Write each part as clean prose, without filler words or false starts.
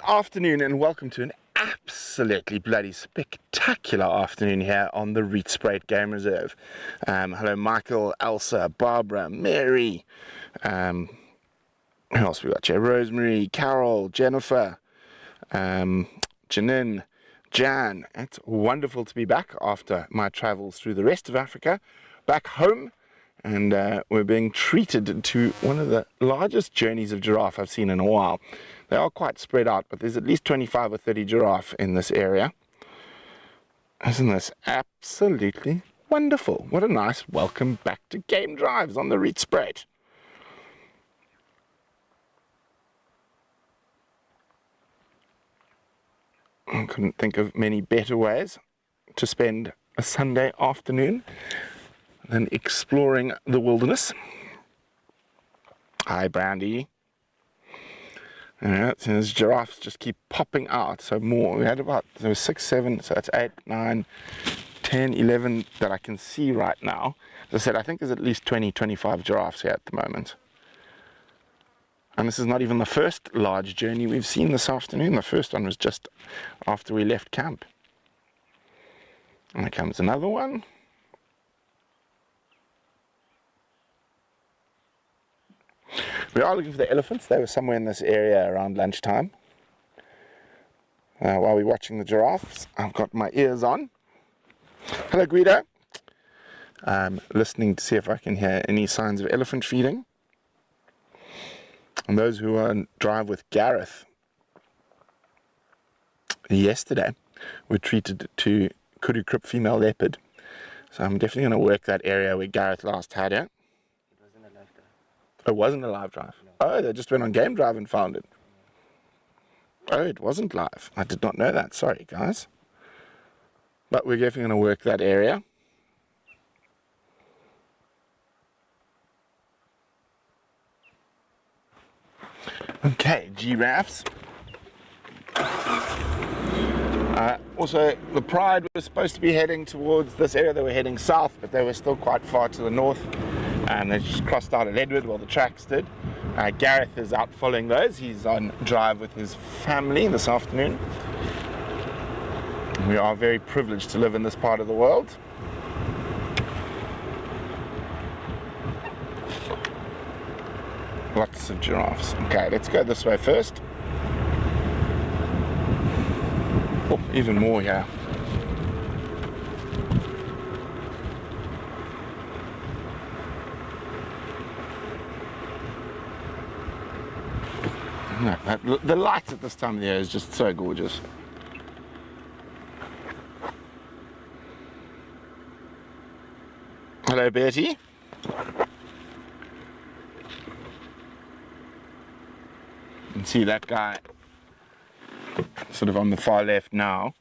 afternoon and welcome to an absolutely bloody spectacular afternoon here on the Rietspruit Game Reserve. Hello Michael, Elsa, Barbara, Mary, who else we got here? Rosemary, Carol, Jennifer, Janine, Jan. It's wonderful to be back after my travels through the rest of Africa, back home, and we're being treated to one of the largest journeys of giraffe I've seen in a while. They are quite spread out, but there's at least 25 or 30 giraffe in this area. Isn't this absolutely wonderful? What a nice welcome back to game drives on the Rietspruit. I couldn't think of many better ways to spend a Sunday afternoon than exploring the wilderness. Hi, Brandy. So those giraffes just keep popping out. So more. We had about 6, 7, so that's 8, 9, 10, 11 that I can see right now. As I said, I think there's at least 20, 25 giraffes here at the moment. And this is not even the first large journey we've seen this afternoon. The first one was just after we left camp. And here comes another one. We are looking for the elephants. They were somewhere in this area around lunchtime. While we're watching the giraffes, I've got my ears on. Hello Guido. I'm listening to see if I can hear any signs of elephant feeding. And those who were on drive with Gareth yesterday were treated to kudu krip female leopard. So I'm definitely going to work that area where Gareth last had it. It wasn't a live drive? No. Oh, they just went on game drive and found it. Oh, it wasn't live. I did not know that. Sorry, guys. But we're definitely going to work that area. Okay, giraffes. Also, the Pride was supposed to be heading towards this area. They were heading south, but they were still quite far to the north. And they just crossed out at Edward, well the tracks did. Gareth is out following those. He's on drive with his family this afternoon. We are very privileged to live in this part of the world. Lots of giraffes. Okay, let's go this way first. Oh, even more here. The light at this time of the year is just so gorgeous. Hello, Bertie. You can see that guy sort of on the far left now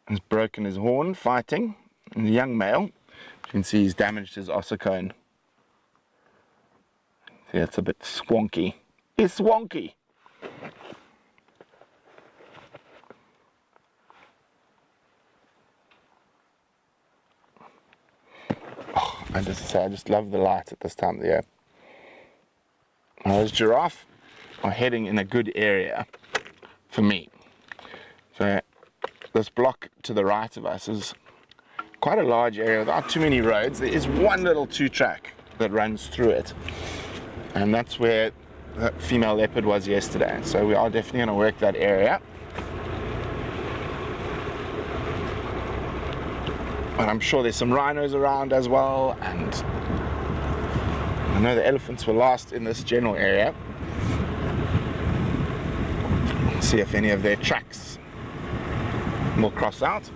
has broken his horn fighting. And the young male, you can see he's damaged his ossicone. See, it's a bit swanky. It's wonky. Oh, I just love the light at this time of the year. Now, those giraffe are heading in a good area for me. So this block to the right of us is quite a large area without too many roads. There is one little 2-track that runs through it, and that's where the female leopard was yesterday. So we are definitely going to work that area. But I'm sure there's some rhinos around as well, and I know the elephants were last in this general area. See if any of their tracks will cross out.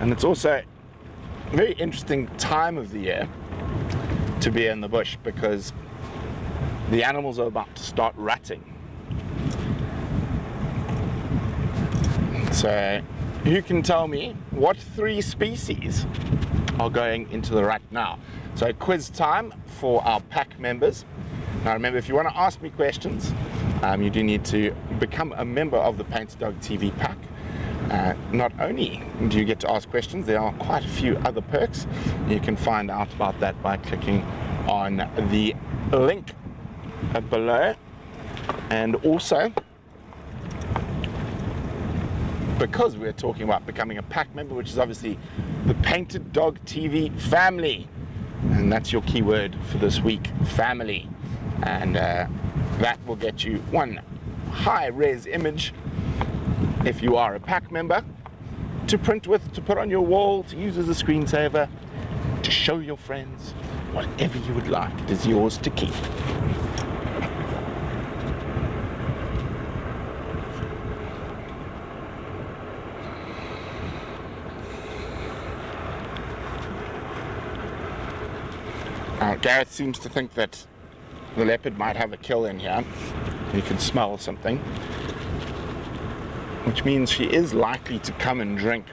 And it's also a very interesting time of the year to be in the bush, because the animals are about to start rutting. So who can tell me what 3 species are going into the rut now? So quiz time for our pack members. Now remember, if you want to ask me questions, you do need to become a member of the Painted Dog TV pack. Not only do you get to ask questions, there are quite a few other perks. You can find out about that by clicking on the link below, and also because we're talking about becoming a pack member, which is obviously the Painted Dog TV family. And that's your keyword for this week, family. And that will get you one high-res image if you are a pack member to print with, to put on your wall, to use as a screensaver, to show your friends, whatever you would like. It is yours to keep. Gareth seems to think that the leopard might have a kill in here. He can smell something, which means she is likely to come and drink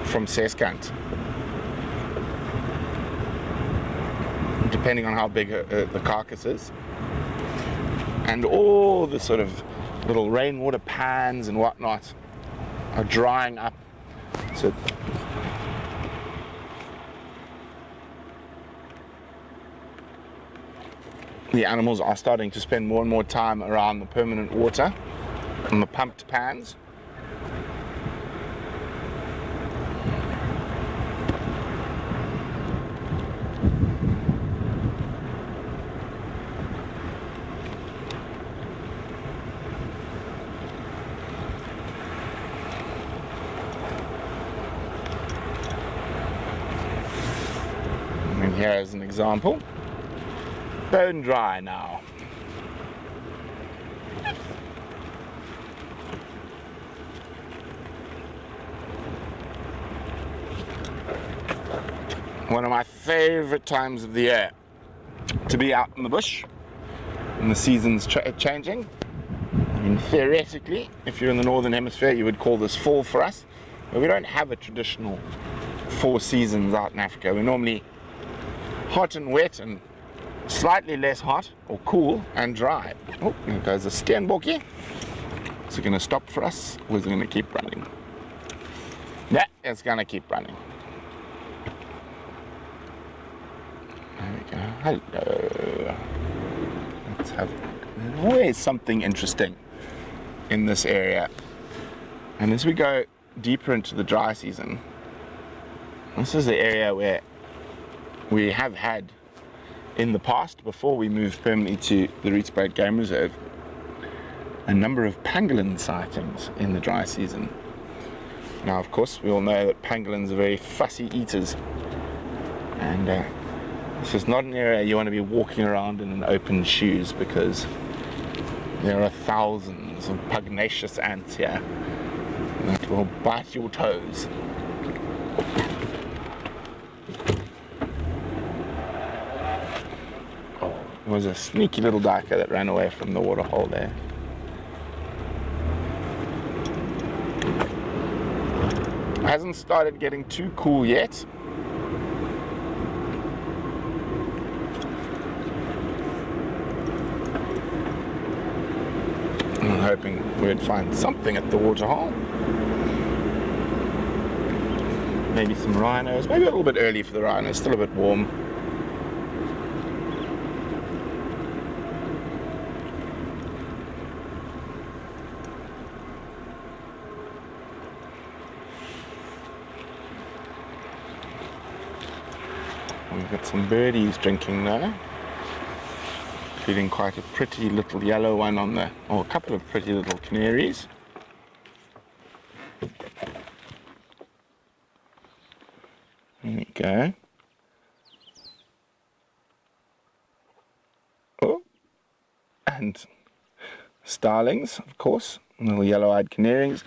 from Seskant, depending on how big the carcass is. And all the sort of little rainwater pans and whatnot are drying up. So the animals are starting to spend more and more time around the permanent water and the pumped pans. And here is an example. Bone dry now. One of my favorite times of the year to be out in the bush, and the season's changing. I mean, theoretically, if you're in the northern hemisphere, you would call this fall for us, but we don't have a traditional 4 seasons out in Africa. We're normally hot and wet and slightly less hot or cool and dry. Oh, here goes a steenbokkie. Is it going to stop for us, or is it going to keep running? Yeah, it's going to keep running. There we go. Hello. Let's have a look. There's always something interesting in this area. And as we go deeper into the dry season, this is the area where we have had, in the past, before we moved permanently to the Rietspruit Game Reserve, a number of pangolin sightings in the dry season. Now, of course, we all know that pangolins are very fussy eaters, and this is not an area you want to be walking around in open shoes, because there are thousands of pugnacious ants here that will bite your toes. There was a sneaky little duiker that ran away from the waterhole there. It hasn't started getting too cool yet. I'm hoping we'd find something at the waterhole. Maybe some rhinos. Maybe a little bit early for the rhinos, still a bit warm. We've got some birdies drinking now, including quite a pretty little yellow one on the, or a couple of pretty little canaries. There we go. Oh, and starlings, of course, little yellow-eyed canaries,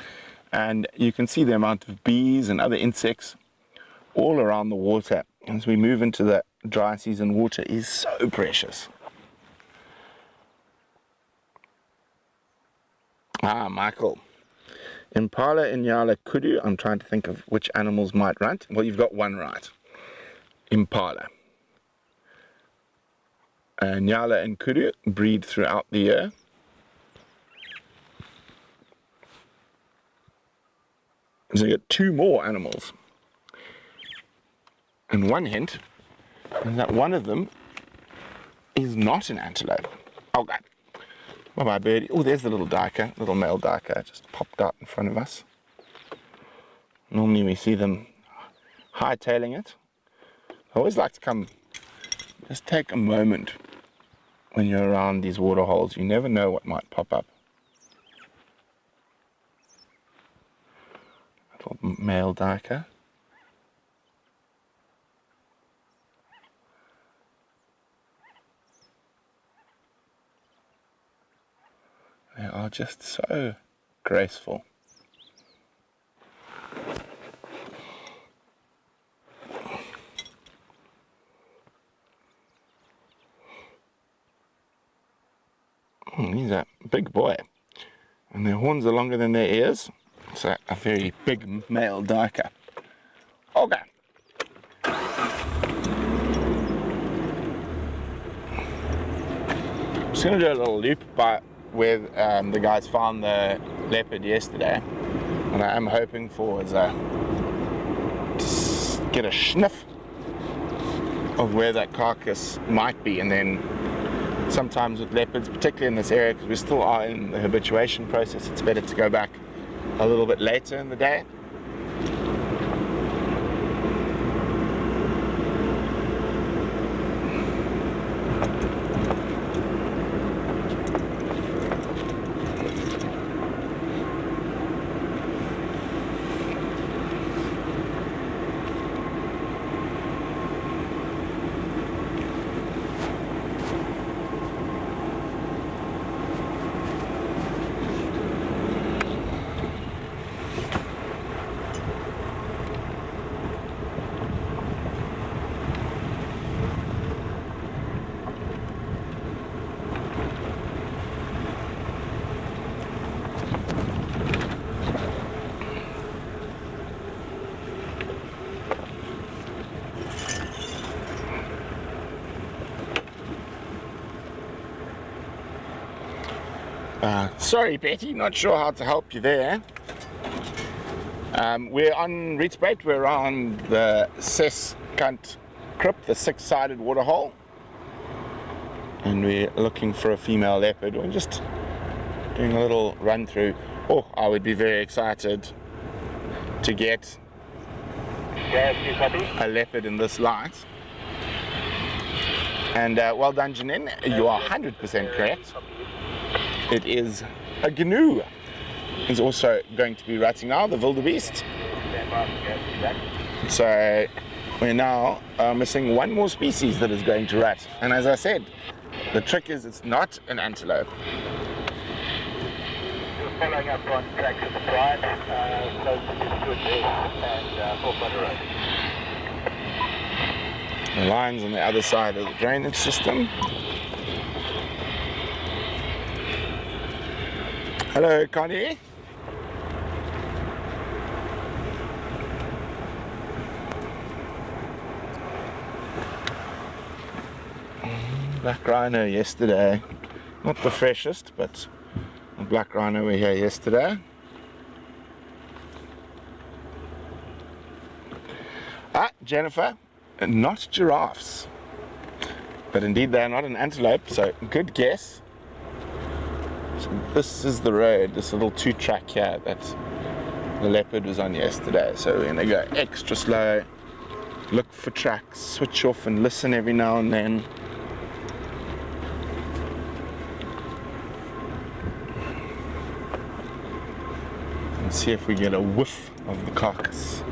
and you can see the amount of bees and other insects all around the water. As we move into the dry season, water is so precious. Ah, Michael. Impala, Inyala, Kudu. I'm trying to think of which animals might run. Well, you've got one right. Impala. Nyala and Kudu breed throughout the year. So you get 2 more animals. And one hint is that one of them is not an antelope. Oh, God. Bye-bye, birdie. Oh, there's the little duiker, little male duiker, just popped out in front of us. Normally we see them hightailing it. I always like to come, just take a moment when you're around these water holes. You never know what might pop up. Little male duiker. They are just so graceful. He's a big boy, and their horns are longer than their ears, so a very big male duiker. Okay. I'm just going to do a little loop by where the guys found the leopard yesterday. What I am hoping for is to get a sniff of where that carcass might be, and then sometimes with leopards, particularly in this area, because we still are in the habituation process, it's better to go back a little bit later in the day. Sorry Betty, not sure how to help you there. We're on Rietspruit, we're on the Seskant Crypt, the six-sided waterhole, and we're looking for a female leopard. We're just doing a little run through. Oh, I would be very excited to get a leopard in this light. And well done Janine, you are 100% correct. It is a gnu. He's also going to be rutting now, the wildebeest. So we're now missing one more species that is going to rut. And as I said, the trick is it's not an antelope. We're following up on tracks at the pride, close to Rietspruit and Poole Road. The line's on the other side of the drainage system. Hello, Connie. Black rhino yesterday. Not the freshest, but the black rhino were here yesterday. Jennifer, not giraffes. But indeed they are not an antelope, so good guess. So this is the road, this little two-track here that the leopard was on yesterday. So we're going to go extra slow, look for tracks, switch off and listen every now and then. And see if we get a whiff of the carcass.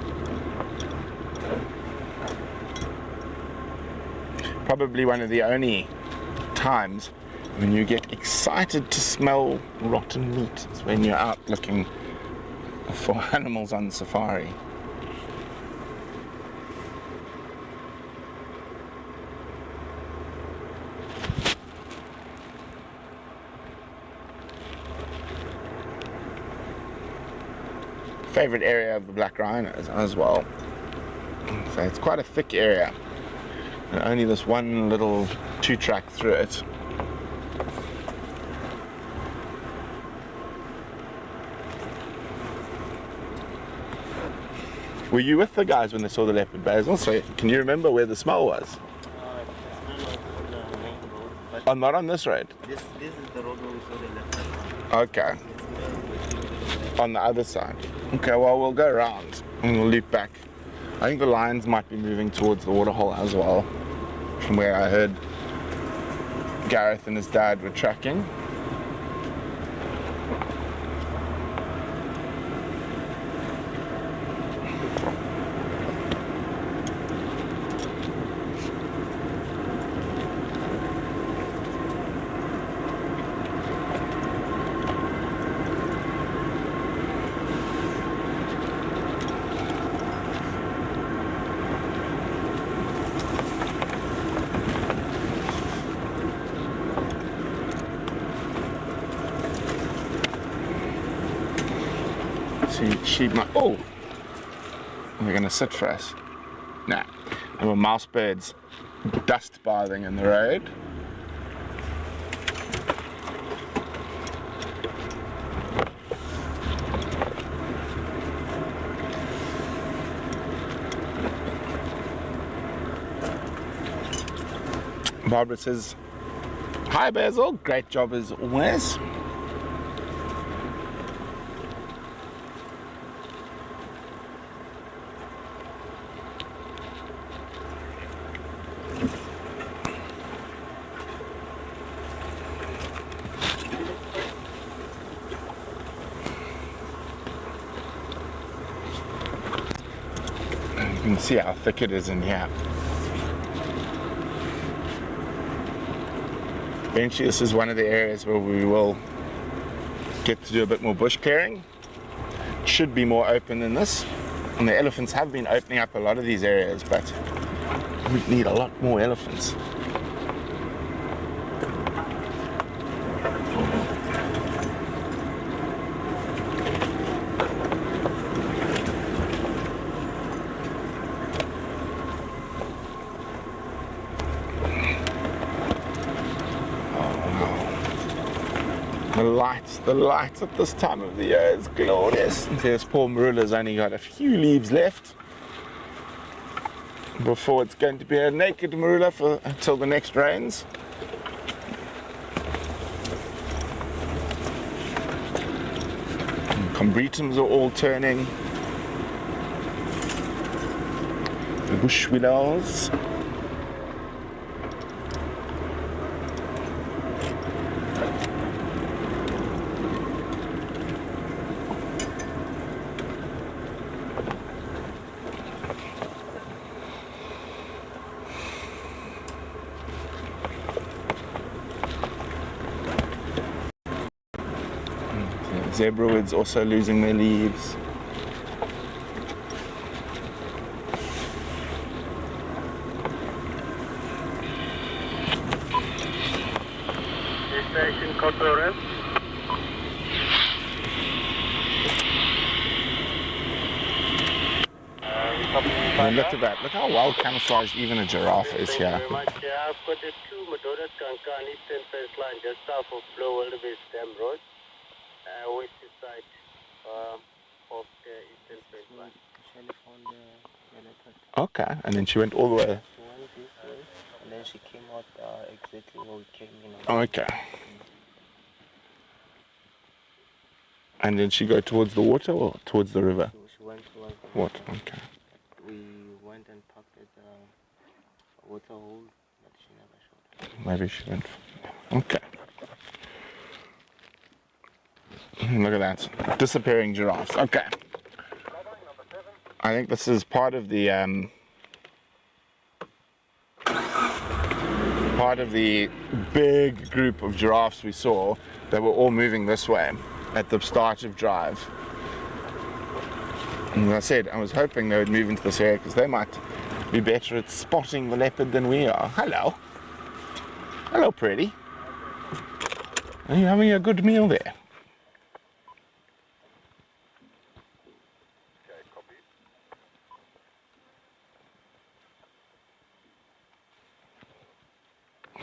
Probably one of the only times when you get excited to smell rotten meat is when you're out looking for animals on safari. Favorite area of the black rhinos as well. So it's quite a thick area. And only this one little two-track through it. Were you with the guys when they saw the leopard, Basil? So can you remember where the smell was? Oh, not on this road? This is the road where we saw the leopard. Okay. on the other side. Okay, well, we'll go around and we'll loop back. I think the lions might be moving towards the waterhole as well, from where I heard Gareth and his dad were tracking. Sheep might, oh, they're gonna sit for us. Nah, there were mouse birds dust bathing in the road. Barbara says, hi Basil, great job as always. You can see how thick it is in here. Eventually this is one of the areas where we will get to do a bit more bush clearing. It should be more open than this. And the elephants have been opening up a lot of these areas, but we need a lot more elephants. The light at this time of the year is glorious. This poor marula's only got a few leaves left before it's going to be a naked marula until the next rains. Combretums are all turning. The bush willows. Zebrawood's also losing their leaves. Station control. And look at that. Look how well camouflaged even a giraffe is here. I've got the two Madonna Kanka on eastern fence line just south of Lowveld of South Road. West side of the eastern fence line. Okay, and then she went all the way. She went this way, and then she came out exactly where we came in. Okay. And then she go towards the water or towards the river? She went towards the What? water. Okay. We went and parked at the Waterhole, but she never showed. Maybe she went. Okay. Look at that. Disappearing giraffes. Okay. I think this is part of the big group of giraffes we saw that were all moving this way at the start of drive. And as I said, I was hoping they would move into this area because they might be better at spotting the leopard than we are. Hello. Hello, pretty. Are you having a good meal there?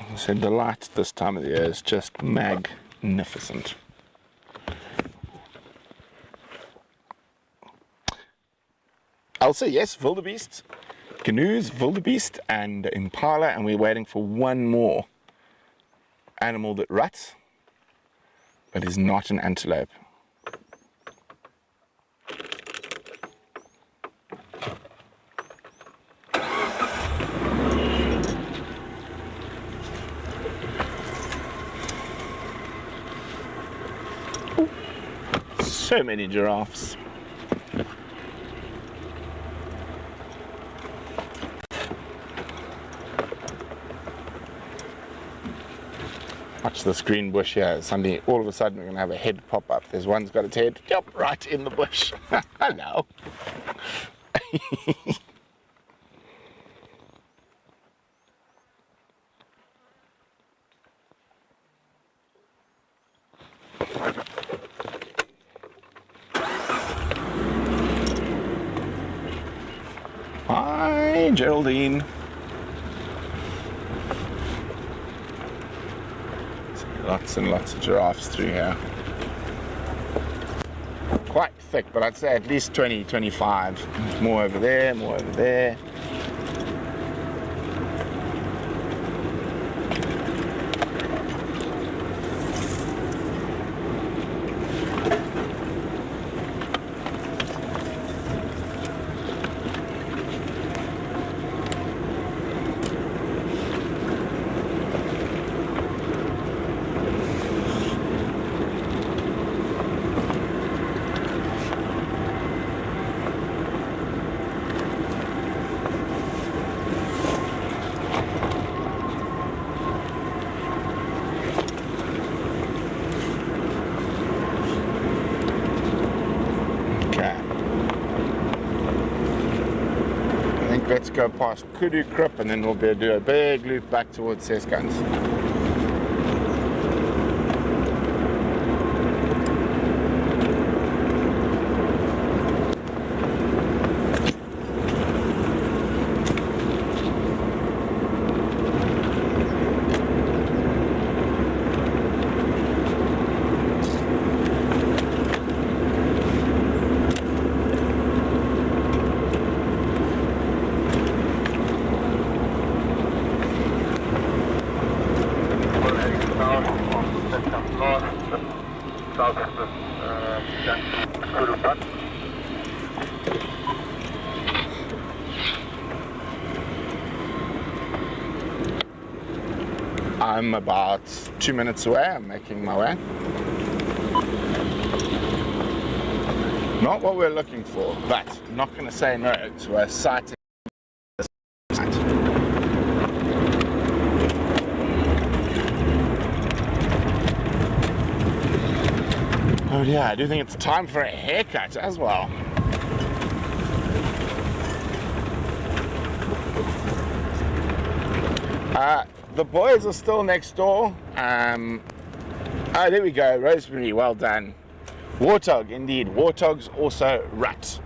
I said the light this time of the year is just magnificent. I'll say yes, wildebeest, canoes, wildebeest, and impala, and we're waiting for one more animal that ruts, but is not an antelope. So many giraffes. Watch this green bush here. Suddenly, all of a sudden, we're going to have a head pop up. There's one's got its head, yep, right in the bush. Hello. Hi, Geraldine. Lots and lots of giraffes through here. Quite thick, but I'd say at least 20, 25. More over there, more over there. Let's go past Kudu Krip and then we'll be able to do a big loop back towards Seskans. I'm about 2 minutes away. I'm making my way. Not what we're looking for, but I'm not going to say no to a sighting. Oh yeah, I do think it's time for a haircut as well. The boys are still next door. Oh, there we go, Rosemary, well done. Warthog, indeed. Warthogs also rut.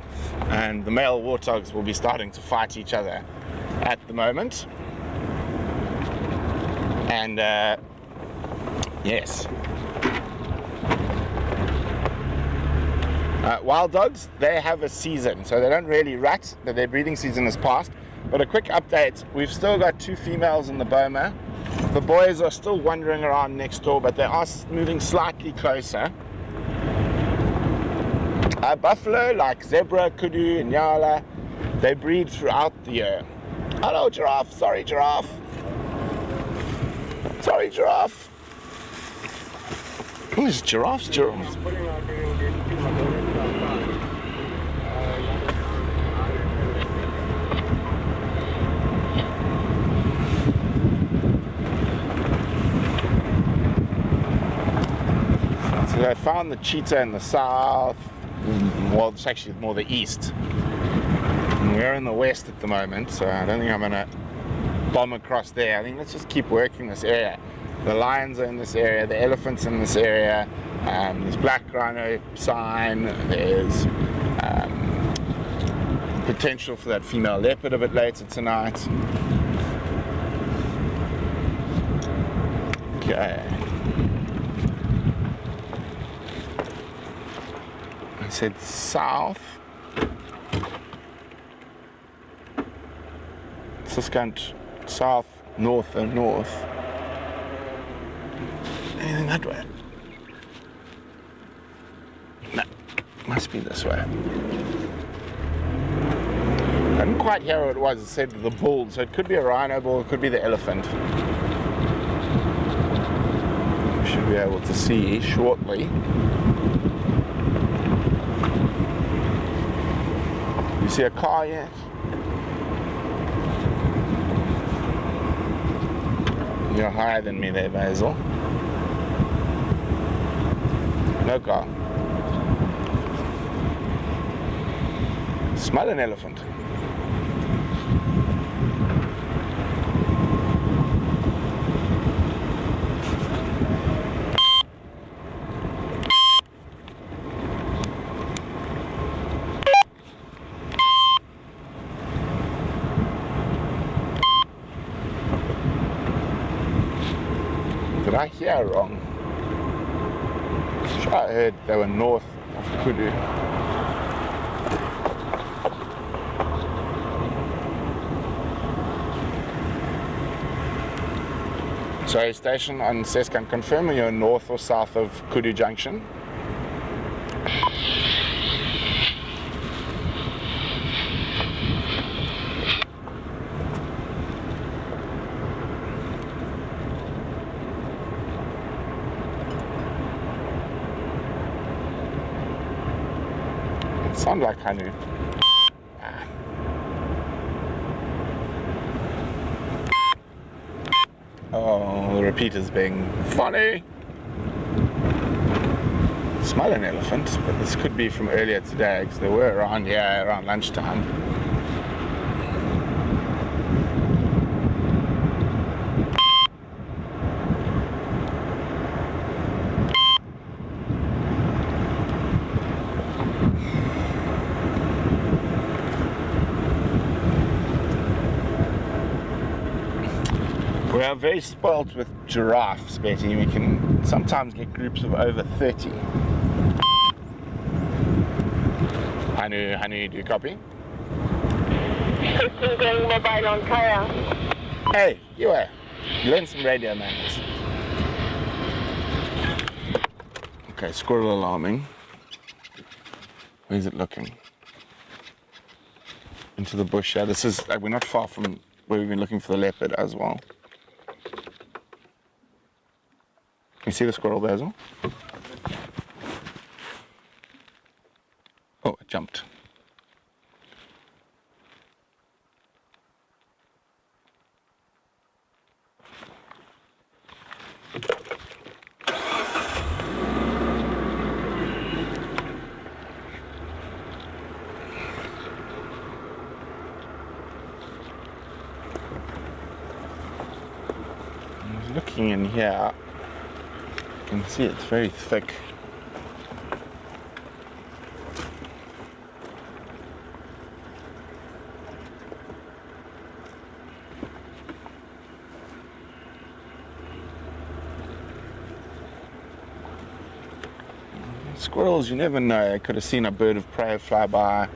And the male warthogs will be starting to fight each other at the moment. And, yes. Wild dogs, they have a season, so they don't really rut, but their breeding season has passed. But a quick update, we've still got 2 females in the boma. The boys are still wandering around next door, but they are moving slightly closer. Buffalo, like zebra, kudu, and nyala, they breed throughout the year. Hello, giraffe. Sorry, giraffe. Sorry, giraffe. Oh, there's giraffes, giraffes. So I found the cheetah in the south. Well, it's actually more the east. And we're in the west at the moment, so I don't think I'm going to bomb across there. I think let's just keep working this area. The lions are in this area, the elephants in this area, there's black rhino sign, there's potential for that female leopard a bit later tonight. Okay. I said south. It's just going south, north, and north. Anything that way? No, must be this way. I didn't quite hear what it was. It said the bull, so it could be a rhino bull, it could be the elephant. We should be able to see shortly. see a car yet? You're higher than me there, Basil. No car. Smell an elephant. Did I hear wrong? Sure, I heard they were north of Kudu. So, station on Seskan, confirm you're north or south of Kudu Junction. It sounds like honey. Oh, the repeater's being funny. Smell an elephant, but this could be from earlier today because they were around here around lunchtime. We are very spoilt with giraffes, Betty. We can sometimes get groups of over 30. Hanu, do you copy? Going mobile on tire. Hey, you learn some radio manners. Okay, squirrel alarming. Where's it looking? Into the bush. Yeah, this is we're not far from where we've been looking for the leopard as well. You see the squirrel, Basil? Oh, it jumped. I was looking in here. You can see it's very thick. Squirrels, you never know. I could have seen a bird of prey fly by.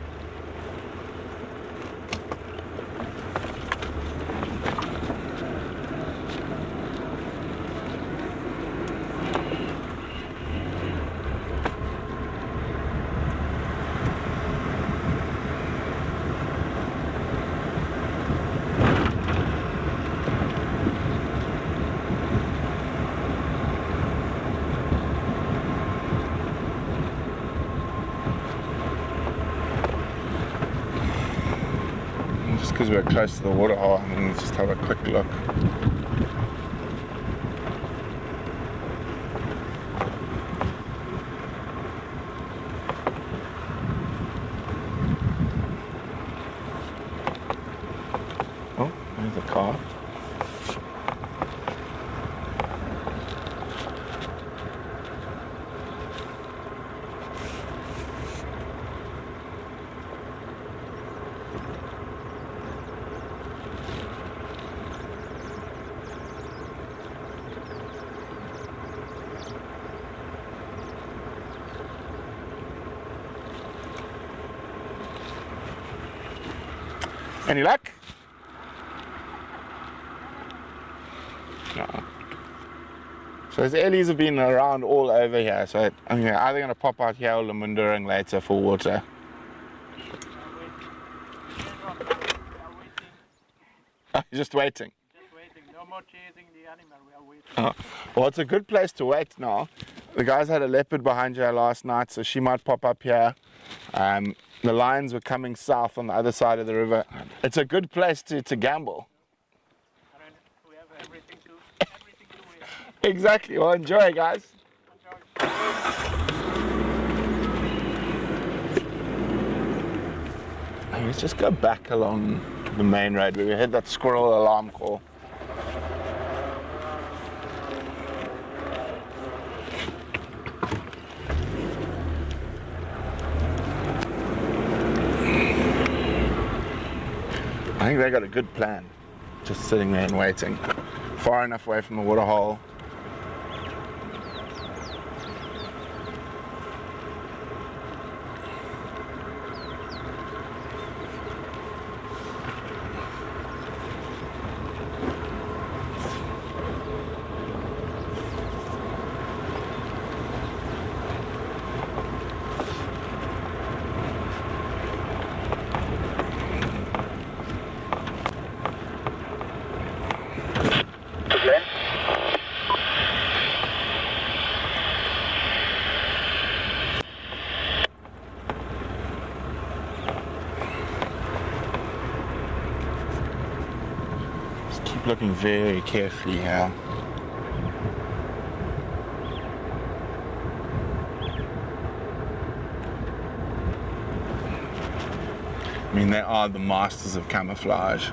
Because we're close to the waterhole, and let's just have a quick look. Oh, there's a car. Any luck? No. So the Ellies have been around all over here, so I'm either going to pop out here or Lamundering later for water. Oh, you're just waiting? Just waiting. No more chasing the animal, we are waiting. Oh. Well, it's a good place to wait now. The guys had a leopard behind you last night, so she might pop up here. The lions were coming south on the other side of the river. It's a good place to gamble. We have everything to here. Exactly. Well, enjoy, guys. Let's just go back along the main road where we heard that squirrel alarm call. I think they got a good plan, just sitting there and waiting, far enough away from the waterhole. Looking very carefully here. I mean, they are the masters of camouflage.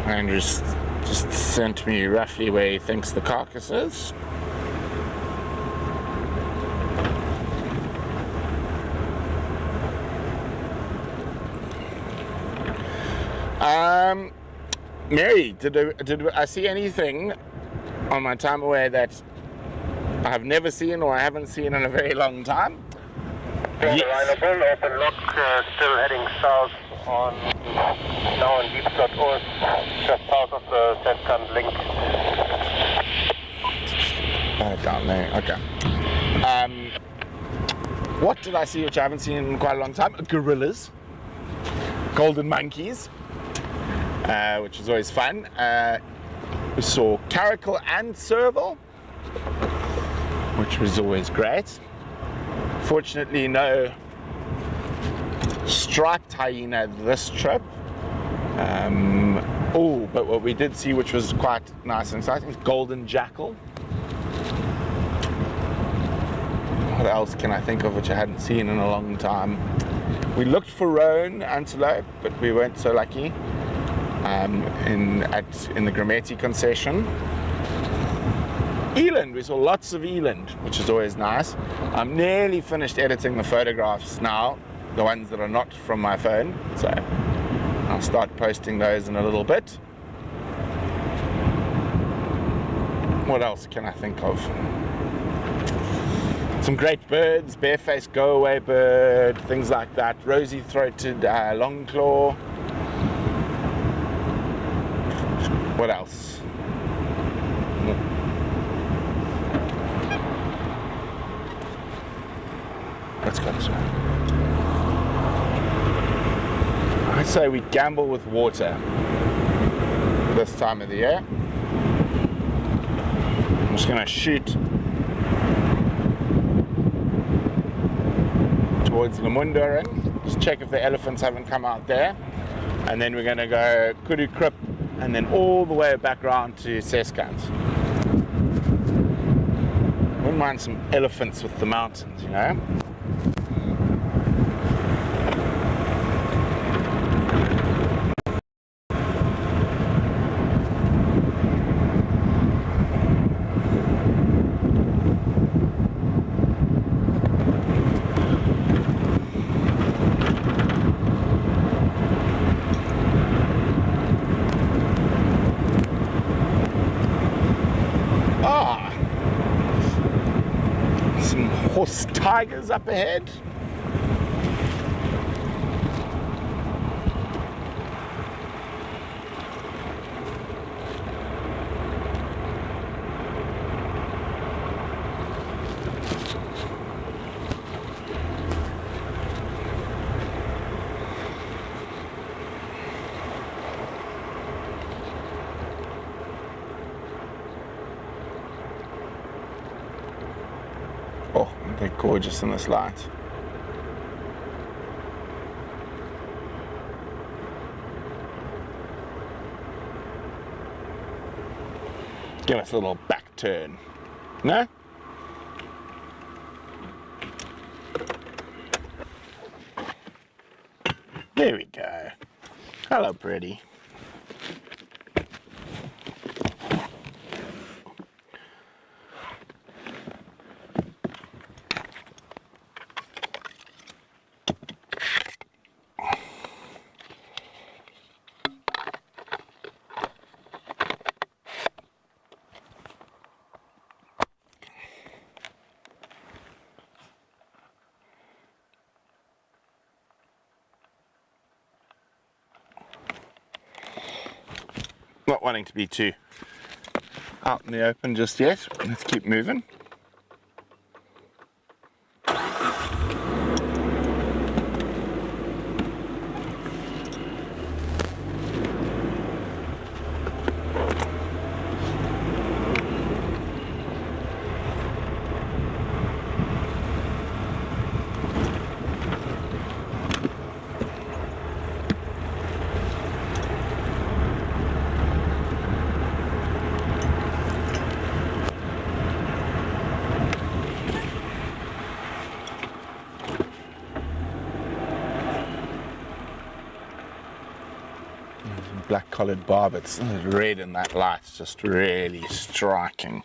Andrew's just sent me roughly where he thinks the carcass is. Mary, did I see anything on my time away that I have never seen or I haven't seen in a very long time? Yes. Rhino Bull, open lock, still heading south on now on deep slot Oars, just south of the Setcant link. Down there, okay. What did I see which I haven't seen in quite a long time? Gorillas, golden monkeys, which is always fun. We saw caracal and serval, which was always great. Fortunately, no striped hyena this trip. But what we did see, which was quite nice and exciting, is golden jackal. What else can I think of which I hadn't seen in a long time? We looked for roan antelope, but we weren't so lucky. In the Grimeti concession. Eland, we saw lots of eland, which is always nice. I'm nearly finished editing the photographs now, the ones that are not from my phone, so I'll start posting those in a little bit. What else can I think of? Some great birds, barefaced go-away bird, things like that, rosy-throated longclaw. What else? Let's go this way. I'd say we gamble with water this time of the year. I'm just going to shoot towards Lemunden, just check if the elephants haven't come out there, and then we're going to go Kudu Krip and then all the way back round to Seskant. Wouldn't mind some elephants with the mountains, you know. Horse tigers up ahead. Oh, they're gorgeous in this light. Give us a little back turn. No? There we go. Hello, pretty. Not wanting to be too out in the open just yet. Let's keep moving. Black collared barbets, red in that light's just really striking.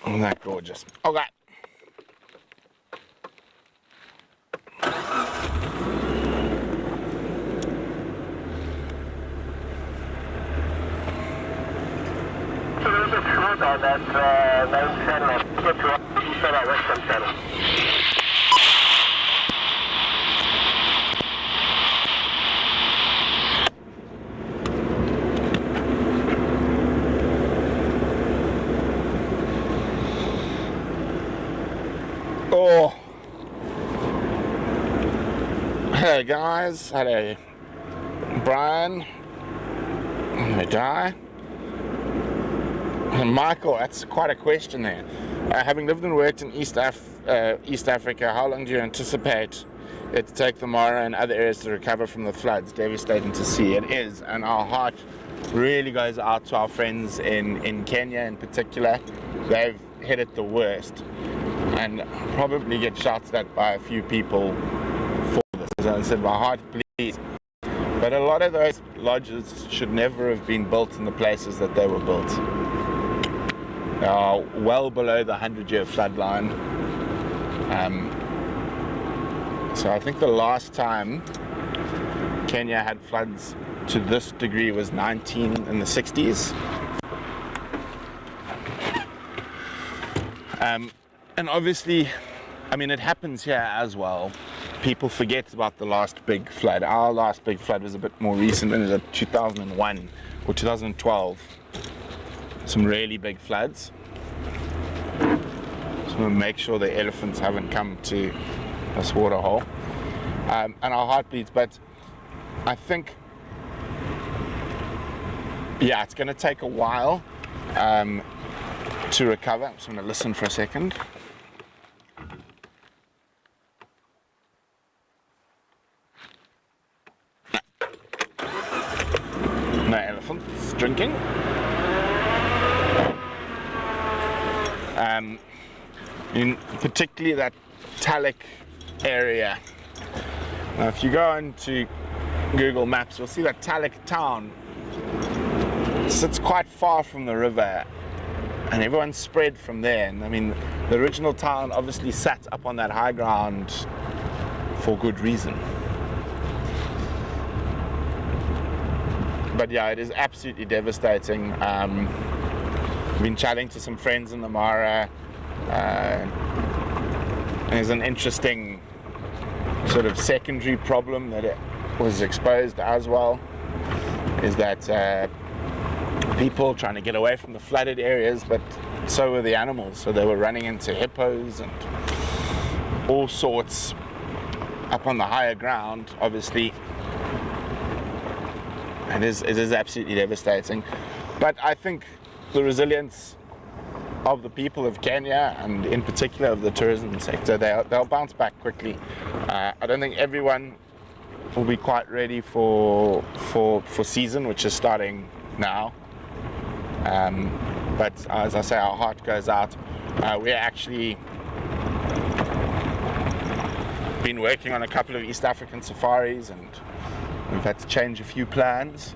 Isn't that gorgeous? Okay. So there's a truth on that 9 channel. Get to east of our western channel. Oh, hello guys, hello Brian, hello Di, and Michael. That's quite a question there. Having lived and worked in East Africa, how long do you anticipate it to take the Mara and other areas to recover from the floods? Devastating to see. It is, and our heart really goes out to our friends in Kenya in particular. They've hit it the worst, and probably get shouted at by a few people for this. As I said, my heart bleeds. But a lot of those lodges should never have been built in the places that they were built. They are well below the 100-year flood line. So I think the last time Kenya had floods to this degree was in the 60s. And obviously, I mean, it happens here as well. People forget about the last big flood. Our last big flood was a bit more recent, and it was 2001 or 2012. Some really big floods. So we'll make sure the elephants haven't come to this waterhole. And our heart bleeds, but I think, yeah, it's going to take a while to recover. I'm just going to listen for a second. No elephants drinking. In particularly that Talek area. Now, if you go into Google Maps, you'll see that Talek town sits quite far from the river, and everyone's spread from there. And I mean, the original town obviously sat up on that high ground for good reason. But yeah, it is absolutely devastating. I've been chatting to some friends in the Mara. There's an interesting sort of secondary problem that it was exposed as well, is that people trying to get away from the flooded areas, but so were the animals. So they were running into hippos and all sorts up on the higher ground. Obviously, it is absolutely devastating. But I think the resilience of the people of Kenya, and in particular of the tourism sector, they'll bounce back quickly. I don't think everyone will be quite ready for season, which is starting now. But as I say, our heart goes out. We're actually been working on a couple of East African safaris, and we've had to change a few plans.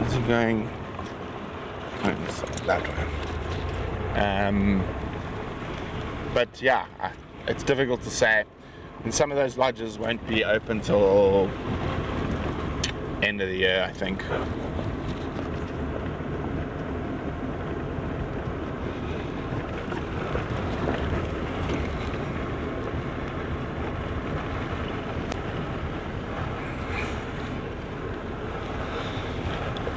Is it going? That way. But yeah, it's difficult to say. And some of those lodges won't be open till end of the year, I think.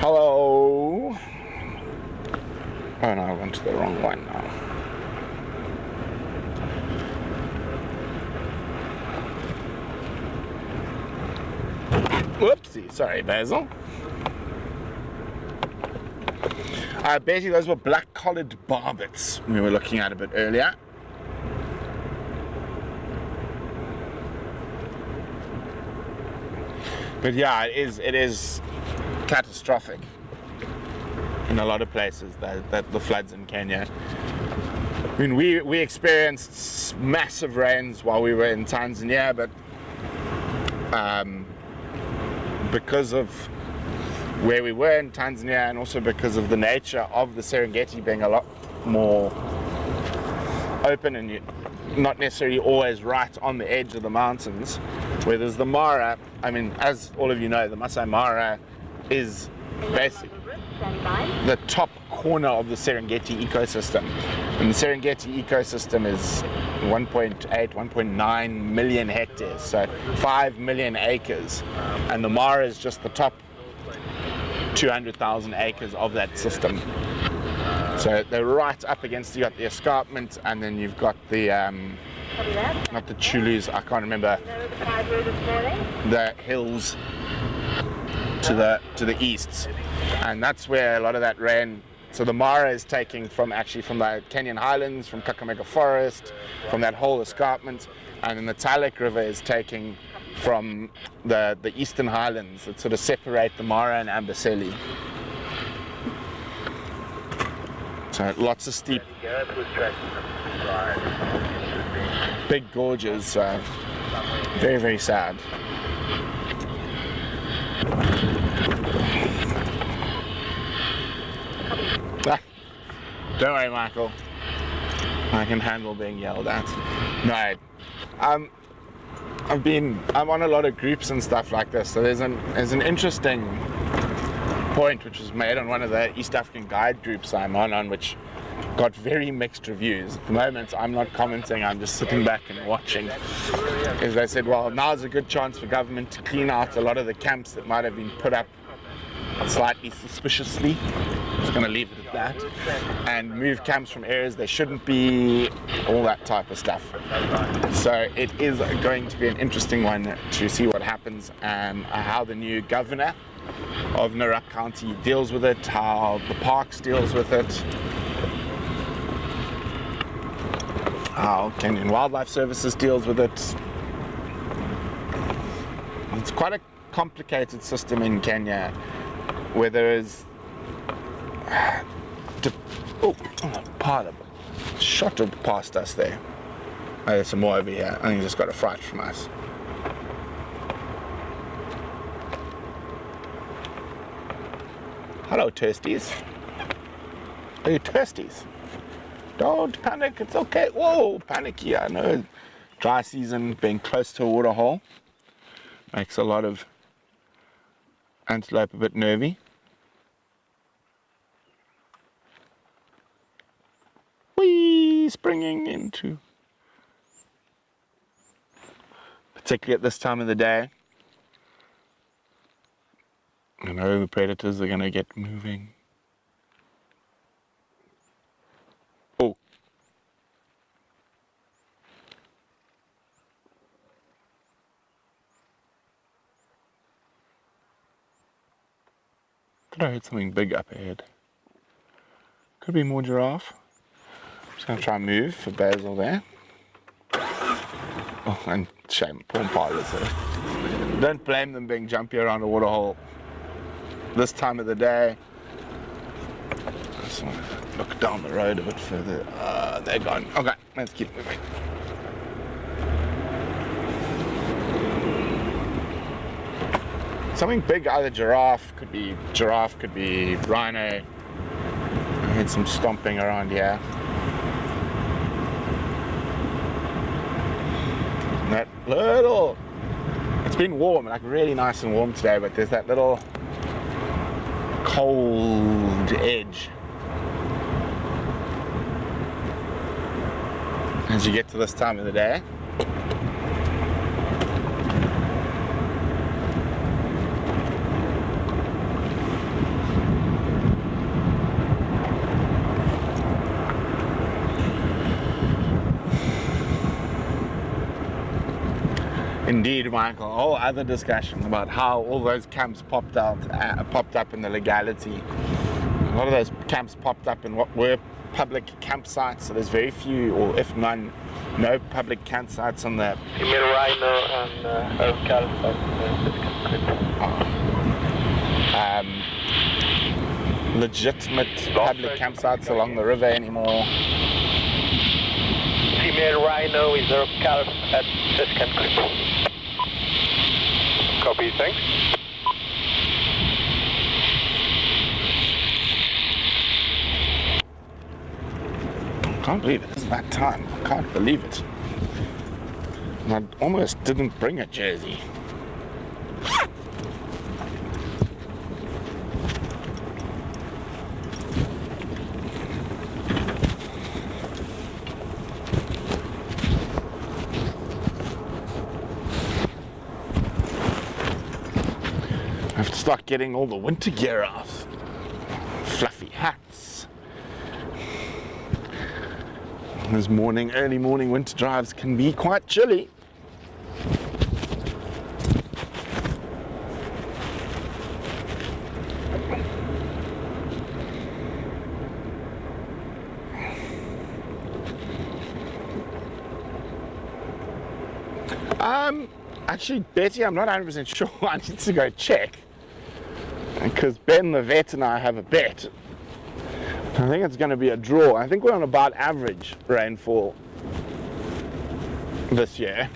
Hello. Oh no, I went to the wrong one now. Whoopsie, sorry Basil. Basically those were black-collared barbets we were looking at a bit earlier. But yeah, it is catastrophic in a lot of places, that the floods in Kenya. I mean, we experienced massive rains while we were in Tanzania, but because of where we were in Tanzania, and also because of the nature of the Serengeti being a lot more open and not necessarily always right on the edge of the mountains, whereas the Mara, I mean, as all of you know, the Masai Mara is basically the top corner of the Serengeti ecosystem. And the Serengeti ecosystem is 1.9 million hectares, so 5 million acres. And the Mara is just the top 200,000 acres of that system. So they're right up against, you got the escarpment, and then you've got the, not the Chulus, I can't remember, the hills to the east. And that's where a lot of that rain, so the Mara is taking from the Kenyan highlands, from Kakamega forest, from that whole escarpment, and then the Talek river is taking from the eastern highlands that sort of separate the Mara and Amboseli. So lots of steep, big gorges, very, very sad. Don't worry, Michael. I can handle being yelled at. No, I'm on a lot of groups and stuff like this. So there's an interesting point, which was made on one of the East African guide groups I'm on, which got very mixed reviews. At the moment, I'm not commenting, I'm just sitting back and watching. As they said, well, now's a good chance for government to clean out a lot of the camps that might have been put up slightly suspiciously. I'm just going to leave it at that. And move camps from areas they shouldn't be, all that type of stuff. So it is going to be an interesting one to see what happens and how the new governor of Narok County deals with it, how the parks deals with it, how Kenyan Wildlife Services deals with it. It's quite a complicated system in Kenya where there is part of it shot past us there. Oh, there's some more over here. I think he just got a fright from us. Hello, Thirsties. Are you Thirsties? Don't panic, it's okay. Whoa, panicky, I know. Dry season, being close to a waterhole makes a lot of antelope a bit nervy. Whee! Springing into, particularly at this time of the day. I know the predators are going to get moving. Oh. Did I hear something big up ahead? Could be more giraffe. I'm just going to try and move for Basil there. Oh, and shame, poor pilots. Don't blame them being jumpy around a waterhole this time of the day. Just want to look down the road a bit further. They're gone. Okay, let's keep moving. Something big, either giraffe, could be rhino. I heard some stomping around here. And that little, it's been warm, like really nice and warm today, but there's that little cold edge as you get to this time of the day. Indeed, Michael, a whole other discussion about how all those camps popped up in the legality. A lot of those camps popped up in what were public campsites, so there's very few, or if none, no public campsites on the Rhino and legitimate public campsites along the river anymore. Female Rhino is her calf at Siskan Creek. Copy, thanks. I can't believe it. It's that time. I can't believe it. And I almost didn't bring a jersey. I have to start getting all the winter gear out. Fluffy hats. Those early morning winter drives can be quite chilly. Actually, Betty, I'm not 100% sure. I need to go check. Because Ben, the vet, and I have a bet. I think it's going to be a draw. I think we're on about average rainfall this year.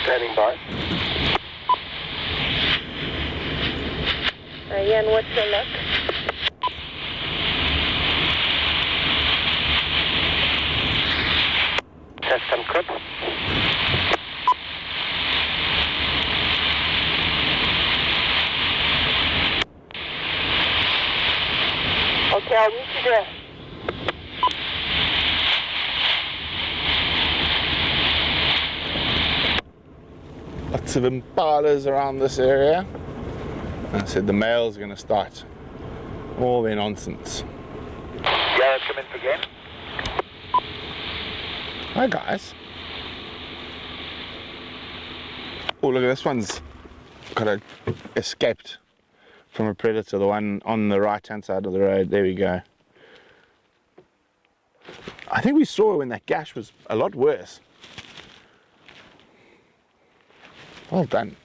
Standing by. Jan, what's your luck? Test and clip. Okay, I'll meet you there. Lots of impalas around this area. And I said the male's going to start all their nonsense. Gareth, come in for game. Hi guys. Oh, look at this one's escaped from a predator, the one on the right hand side of the road. There we go. I think we saw when that gash was a lot worse. Well done.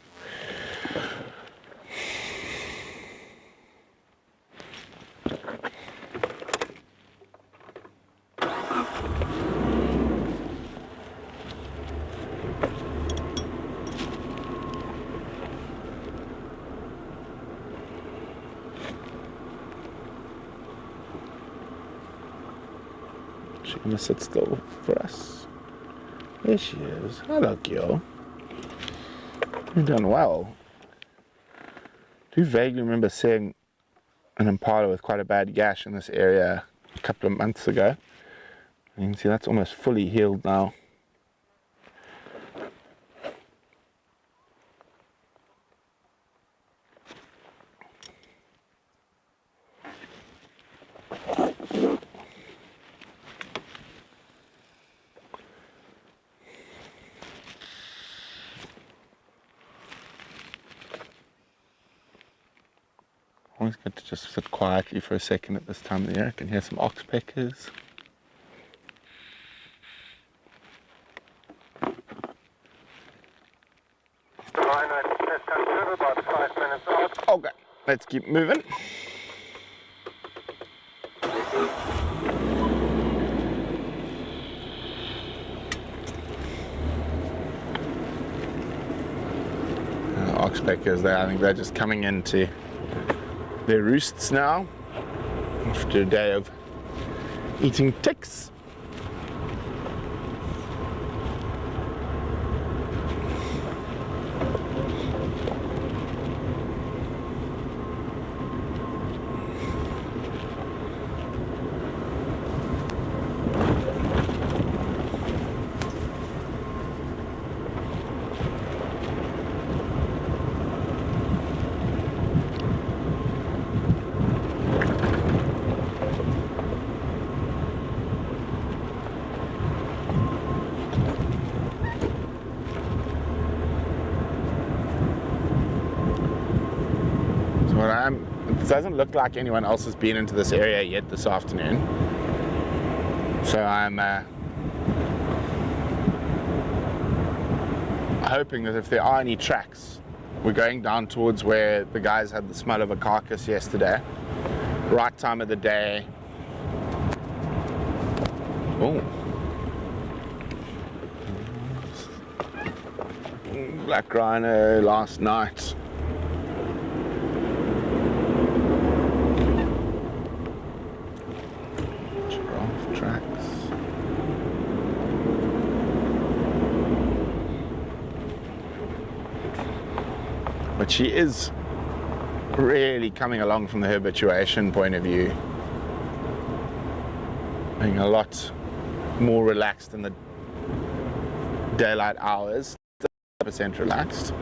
She's gonna sit still for us. There she is. Hello, girl. You've done well. I do vaguely remember seeing an impala with quite a bad gash in this area a couple of months ago. You can see that's almost fully healed now. Always good to just sit quietly for a second at this time of the year. I can hear some oxpeckers. Rhino, test and clip, about 5 minutes out. Okay, let's keep moving. Oxpeckers there, I think they're just coming into their roosts now after a day of eating ticks. It doesn't look like anyone else has been into this area yet this afternoon, so I'm hoping that if there are any tracks, we're going down towards where the guys had the smell of a carcass yesterday. Right time of the day. Oh, black rhino last night. But she is really coming along from the habituation point of view, being a lot more relaxed in the daylight hours, 100% relaxed.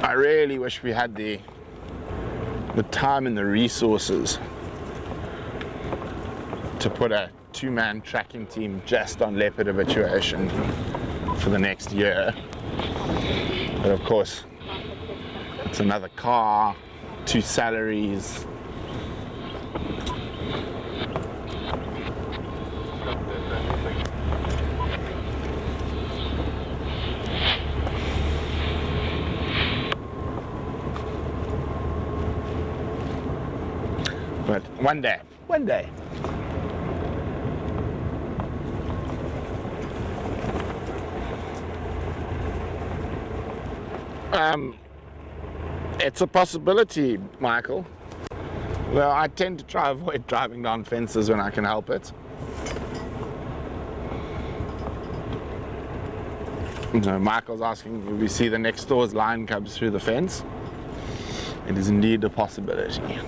I really wish we had the time and the resources to put a two-man tracking team just on leopard habituation for the next year. But of course, it's another car, 2 salaries. But one day. It's a possibility, Michael. Well, I tend to try avoid driving down fences when I can help it. So Michael's asking if we see the next door's line comes through the fence. It is indeed a possibility.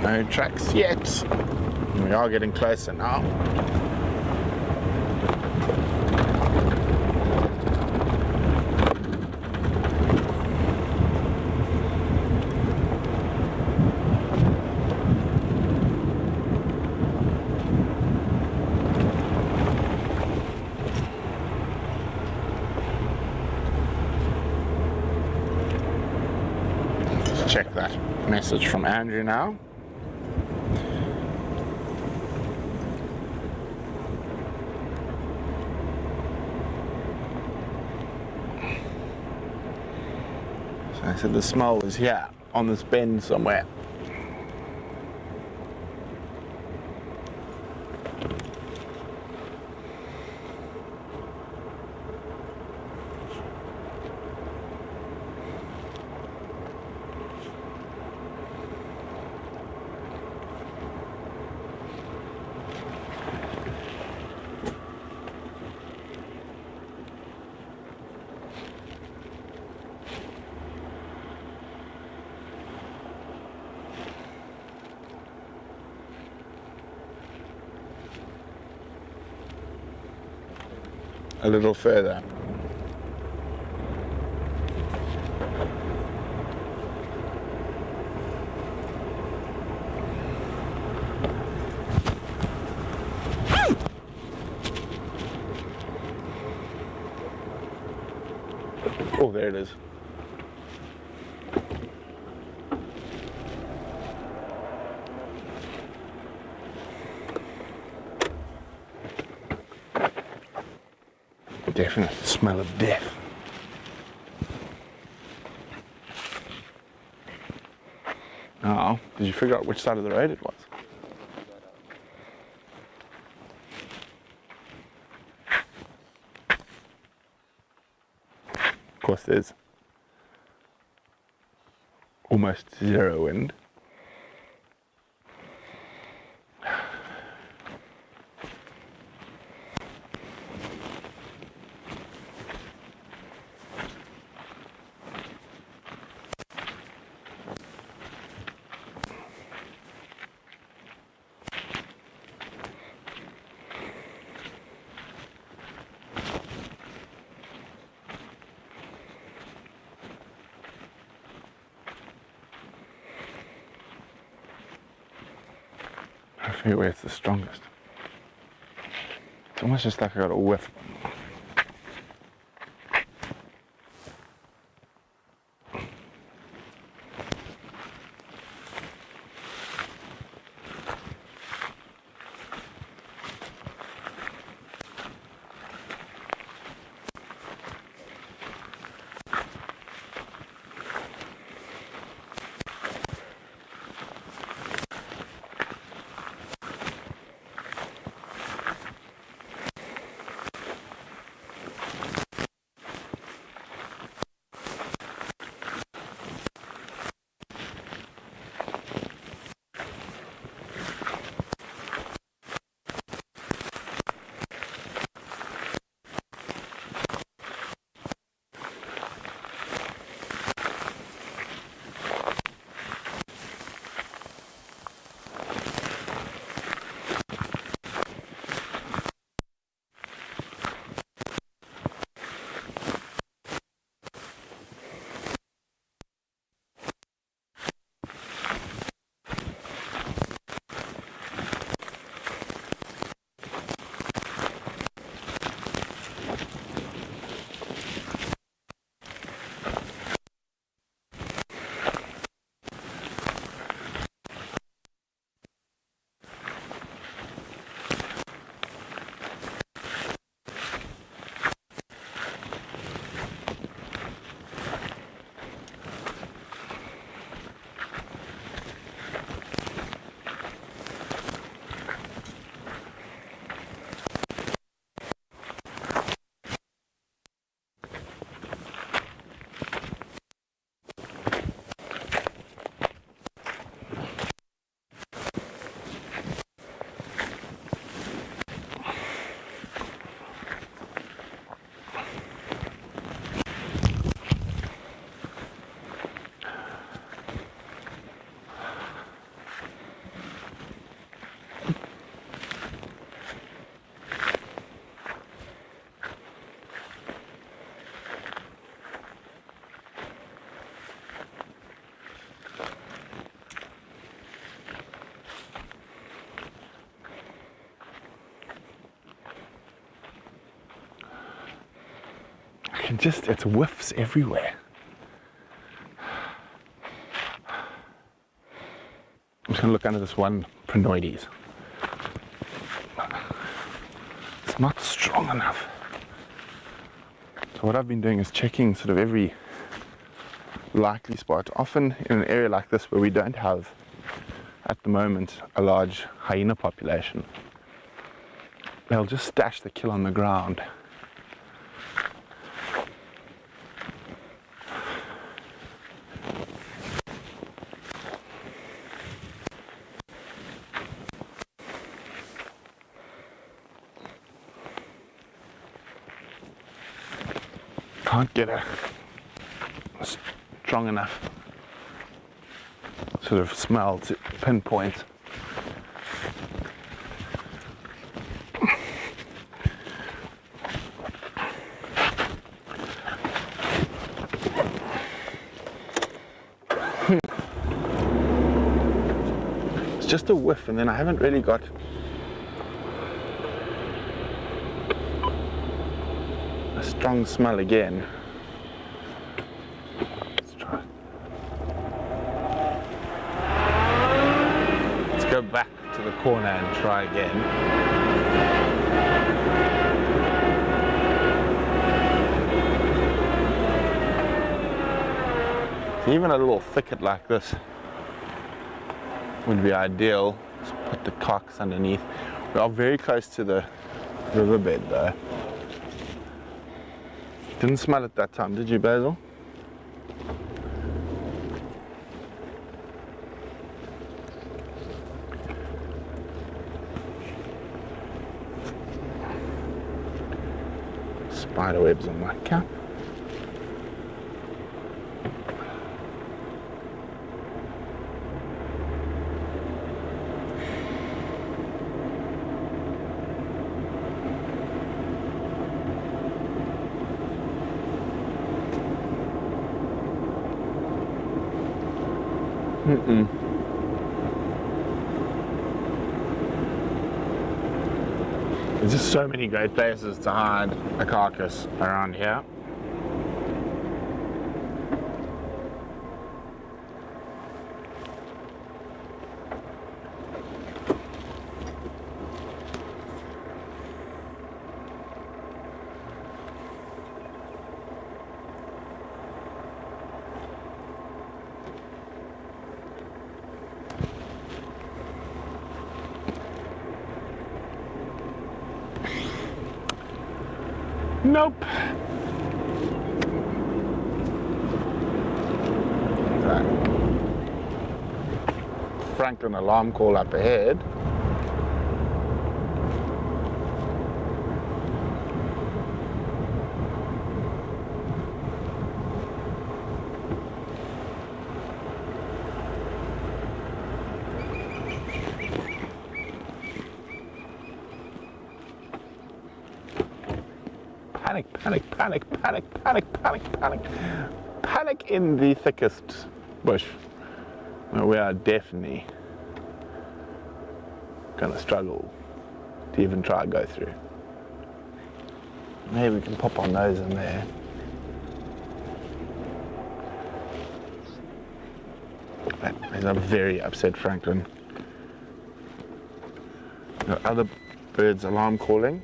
No tracks yet. We are getting closer now. Let's check that message from Andrew now. I said the smell was here on this bend somewhere. A little further. Oh, there it is. Definite smell of death. Oh, did you figure out which side of the road it was? Of course, there's almost zero wind. I forget where it's the strongest. It's almost just like I got a whiff. can just, it's whiffs everywhere. I'm just going to look under this one Prenoides. It's not strong enough. So what I've been doing is checking sort of every likely spot. Often in an area like this where we don't have, at the moment, a large hyena population, they'll just stash the kill on the ground. Can't get a strong enough sort of smell to pinpoint. It's just a whiff, and then I haven't really got a strong smell again. Let's try. Let's go back to the corner and try again. So even a little thicket like this would be ideal. Let's put the cocks underneath. We are very close to the riverbed though. Didn't smell it that time, did you, Basil? Spider webs on my cap. There's just so many great places to hide a carcass around here. Nope. Right. Franklin alarm call up ahead. Panic, panic, panic, panic, panic, panic, panic. Panic in the thickest bush. We are definitely gonna struggle to even try and go through. Maybe we can pop our nose in there. There's a very upset Franklin. Got other birds alarm calling.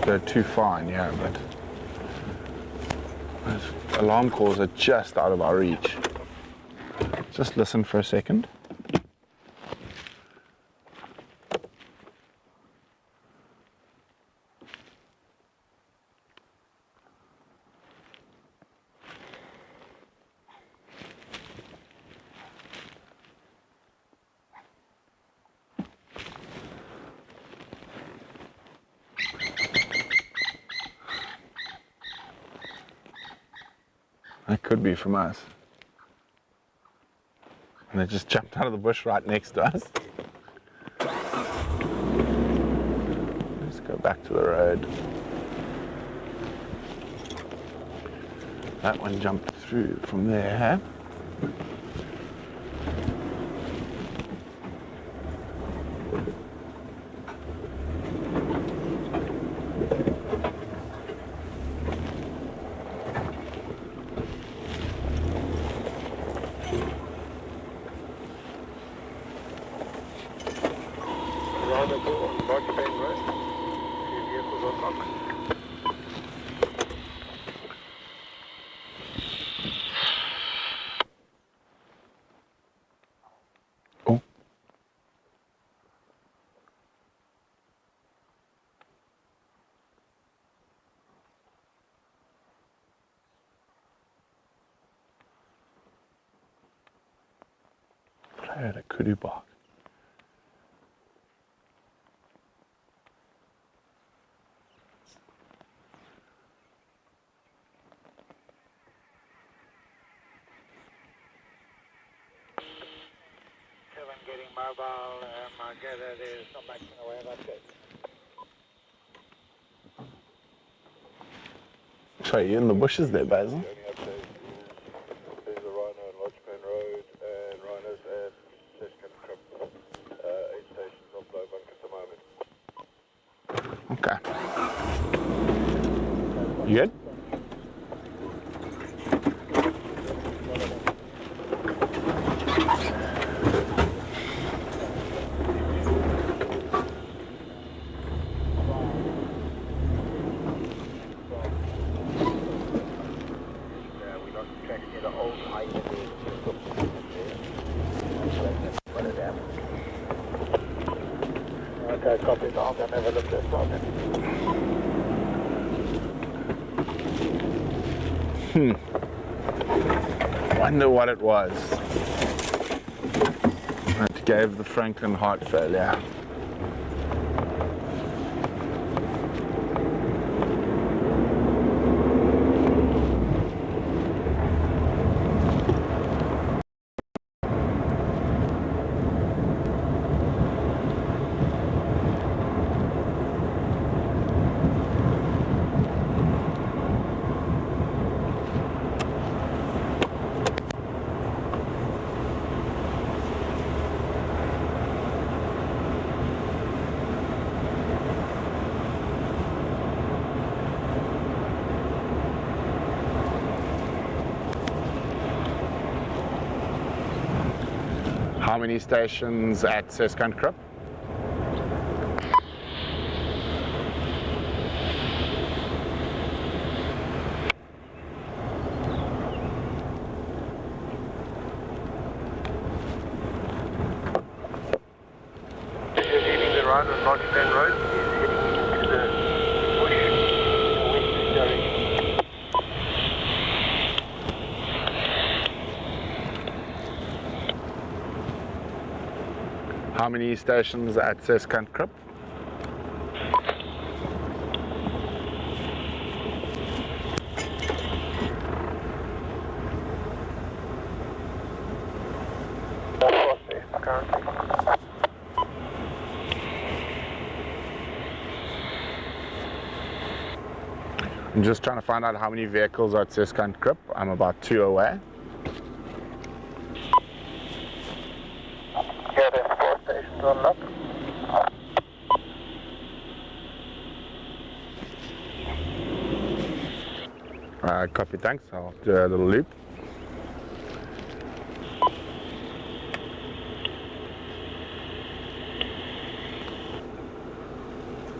Go too fine, yeah, but those alarm calls are just out of our reach. Just listen for a second. That could be from us. And they just jumped out of the bush right next to us. Let's go back. back to the road. That one jumped through from there. Oh. I heard a kudu bark. Getting mobile, I gather there's not much in the way of updates. Sorry, you in the bushes there, Basil? The only update is the Rhino and Lodgepan Road and Rhinos at Seskan Crip, 8 stations off Lowveld at the moment. Okay. You good? Okay, copy that. I'll have a look at that. Wonder what it was that gave the Franklin heart failure. How many stations at Seskan Crip? Leaving the Rhino and Lodgepan Road, is heading into the bush in the west direction. How many stations at Seskan Crip? I'm just trying to find out how many vehicles are at Seskan Crip. I'm about 2 away. Yeah, there's 4 stations on up. Copy, thanks. I'll do a little loop.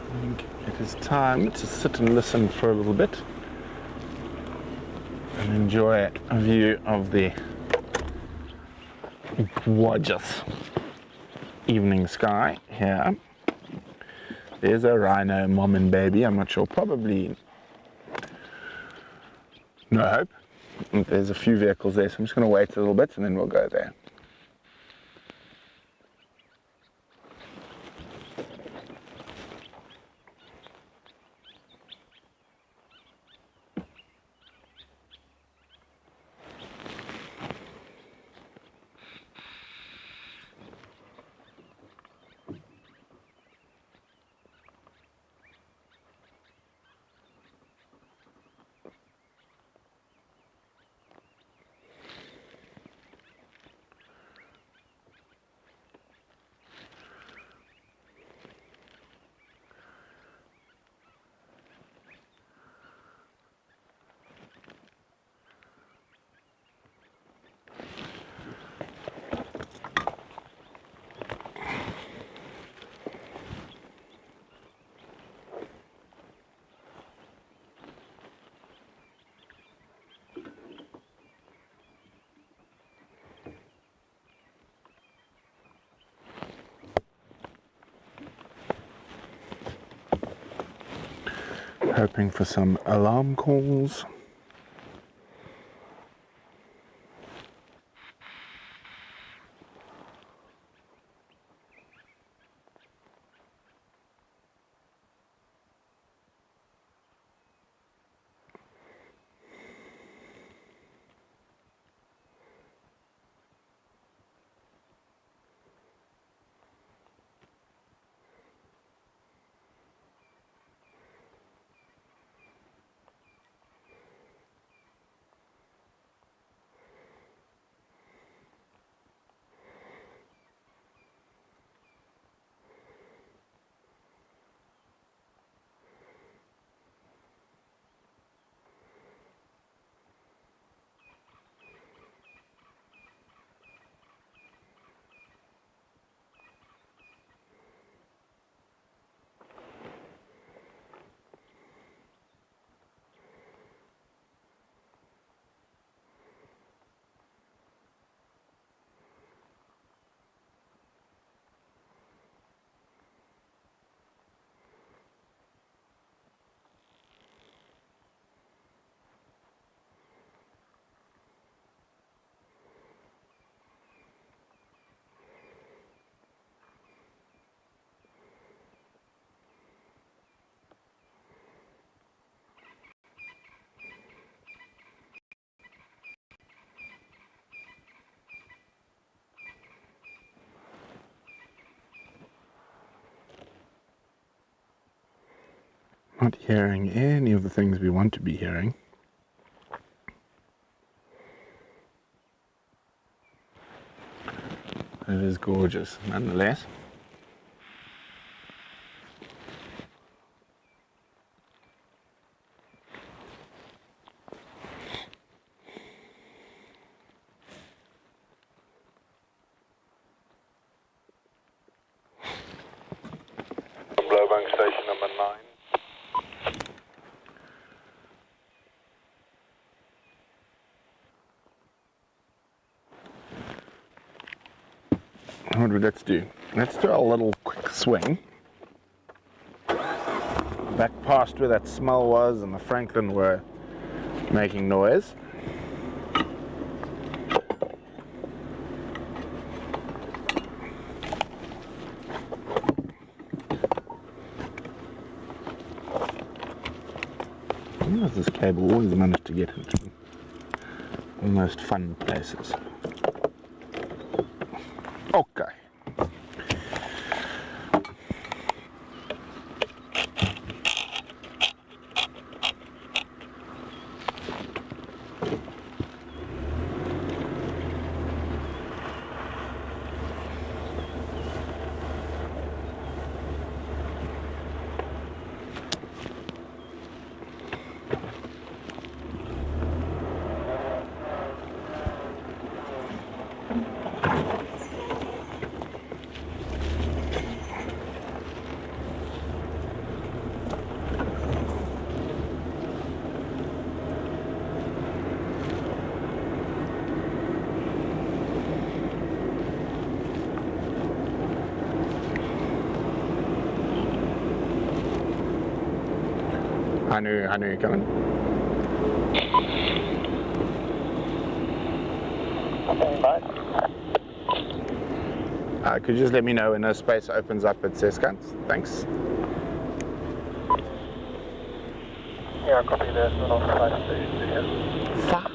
I think it is time to sit and listen for a little bit and enjoy a view of the gorgeous evening sky here. There's a rhino, mom and baby. I'm not sure, probably no hope. There's a few vehicles there, so I'm just going to wait a little bit and then we'll go there. Hoping for some alarm calls. Not hearing any of the things we want to be hearing. It is gorgeous, nonetheless. Blowbank station number 9. What would let's do? Let's do a little quick swing back past where that smell was and the Franklin were making noise. How does this cable always manage to get into the most fun places? Okay. I knew you're coming. Could you just let me know when a space opens up at Seskant? Thanks. Yeah, copy that. We're on 5 stations here. 5.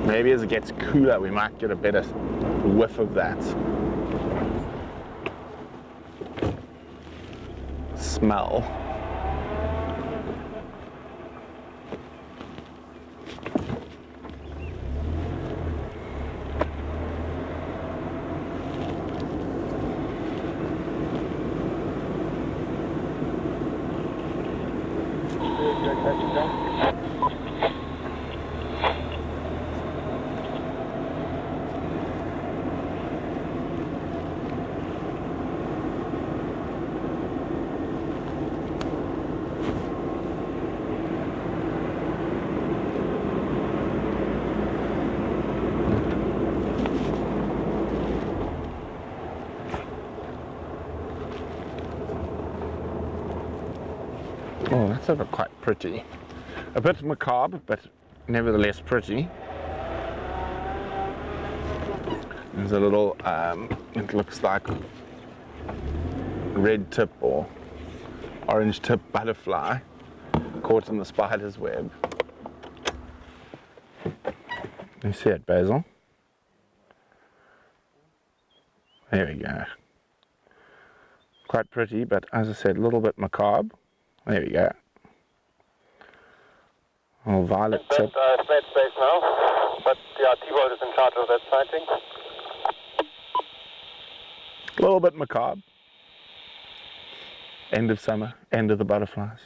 Maybe as it gets cooler, we might get a better whiff of that smell. Oh, that's ever quite pretty. A bit macabre, but nevertheless pretty. There's a little, it looks like red tip or orange tip butterfly caught in the spider's web. You see it, Basil? There we go. Quite pretty, but as I said, a little bit macabre. There we go. Oh, violet tip. Flat space now, but yeah, T-Bolt is in charge of that sighting. A little bit macabre. End of summer, end of the butterflies.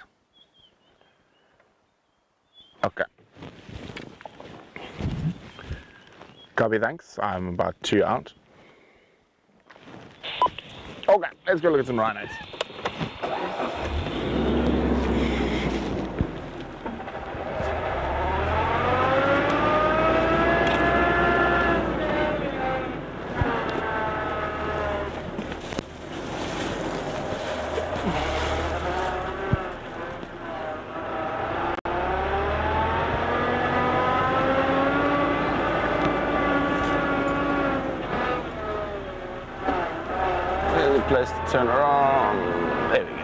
Okay. Copy, thanks. I'm about 2 out. Okay, let's go look at some rhinos. Place to turn around. There we go.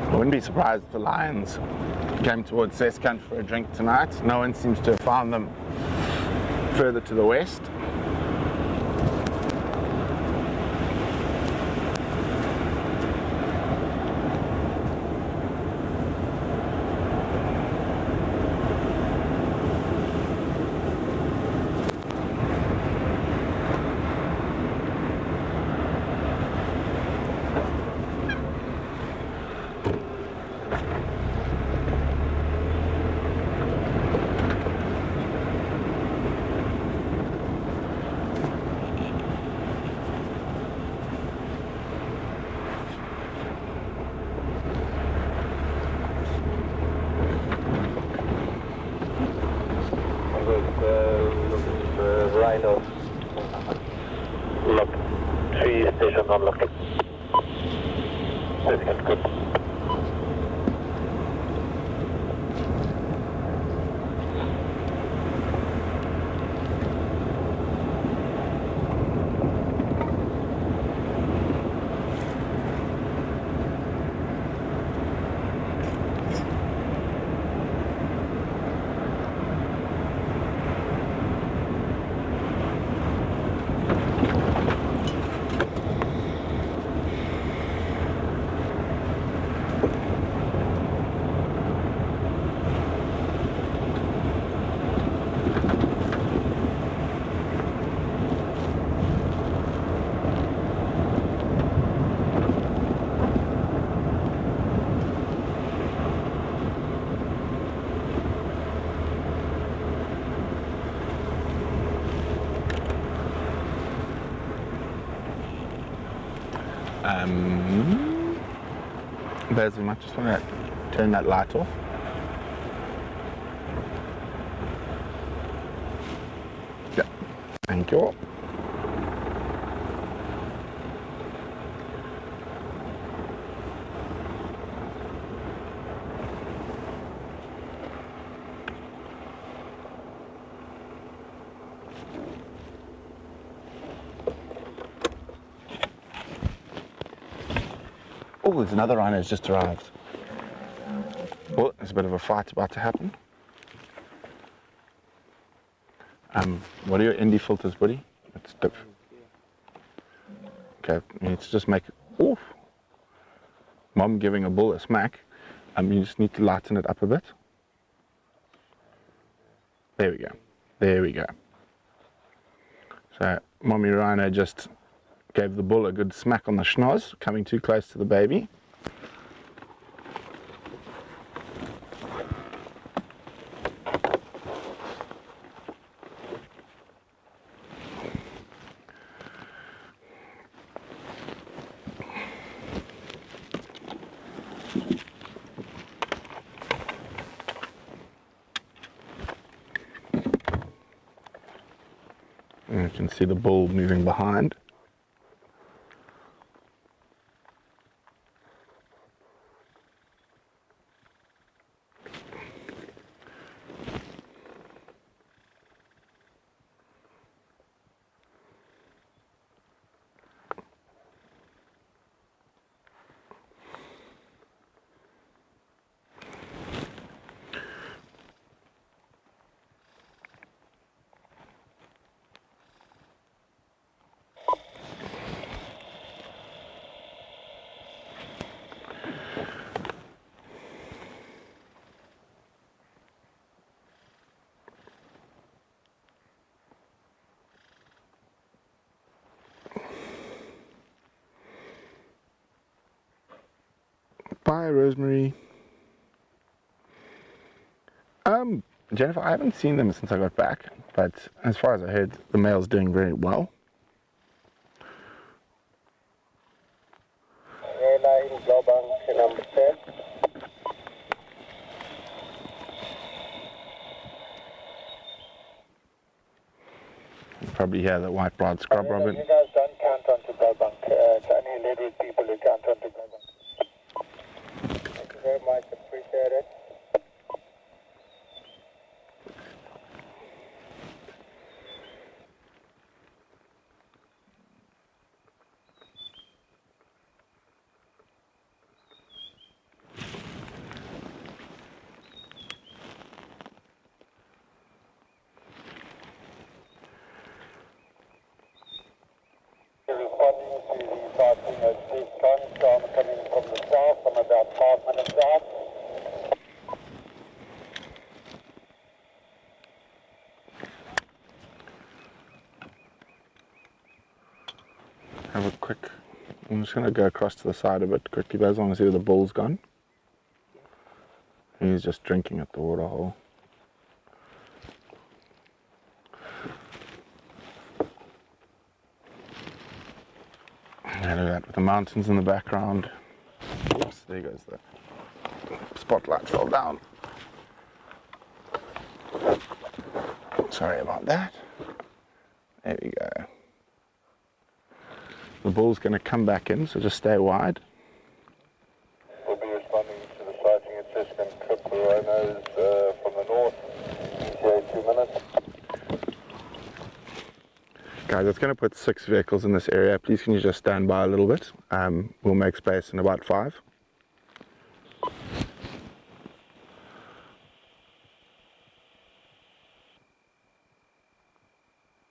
I wouldn't be surprised if the lions came towards Seskant for a drink tonight. No one seems to have found them further to the west. Rhino. Look, 3 stations on looking. That's good. Bez, we might just want to turn that light off. Yeah, thank you. Oh, there's another rhino who's just arrived. Oh, there's a bit of a fight about to happen. What are your ND filters, buddy? That's Okay, let's just make it. Oof. Mom giving a bull a smack. You just need to lighten it up a bit. There we go. There we go. So Mommy Rhino just gave the bull a good smack on the schnoz, coming too close to the baby. And you can see the bull moving behind. Bye, Rosemary. Jennifer, I haven't seen them since I got back, but as far as I heard, the male's doing very well. Airline Blaubank number 10. You probably hear the white broad scrub robin. You guys don't count onto Blaubank. It's only Leopard people who count onto Blaubank. Thank you very much. Appreciate it. Responding to the passing of this storm coming from the south. I'm about 5 minutes out. Have a quick. I'm just going to go across to the side a bit quickly, but as long as the bull's gone. He's just drinking at the waterhole. Yeah, look at that, with the mountains in the background. Oops, there goes the spotlight fell down. Sorry about that. There we go. The bull's going to come back in, so just stay wide. We'll be responding to the sighting at Seskan Trip for rhinos from the north. ETA 2 minutes. Guys, it's going to put 6 vehicles in this area. Please can you just stand by a little bit? We'll make space in about 5.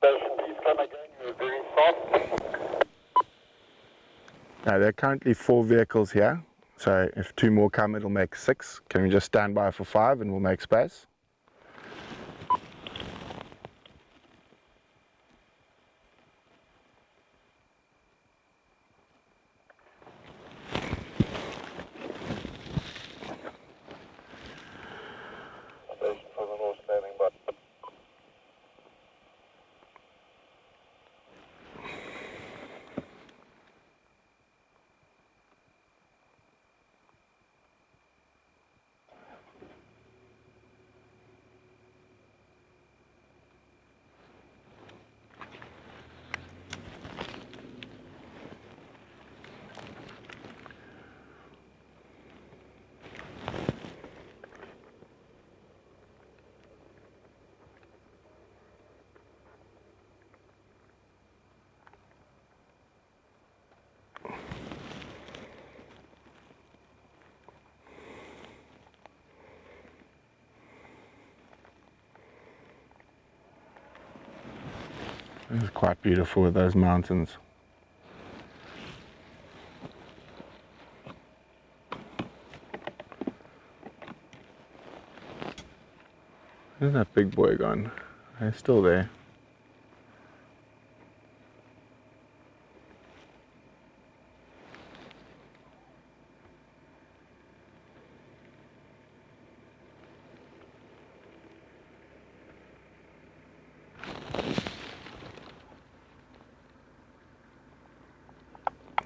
Please come again. You're very soft. Now, there are currently 4 vehicles here. So if 2 more come, it'll make 6. Can we just stand by for 5 and we'll make space? Station from the north standing by. It's quite beautiful with those mountains. Where's that big boy gone? He's still there.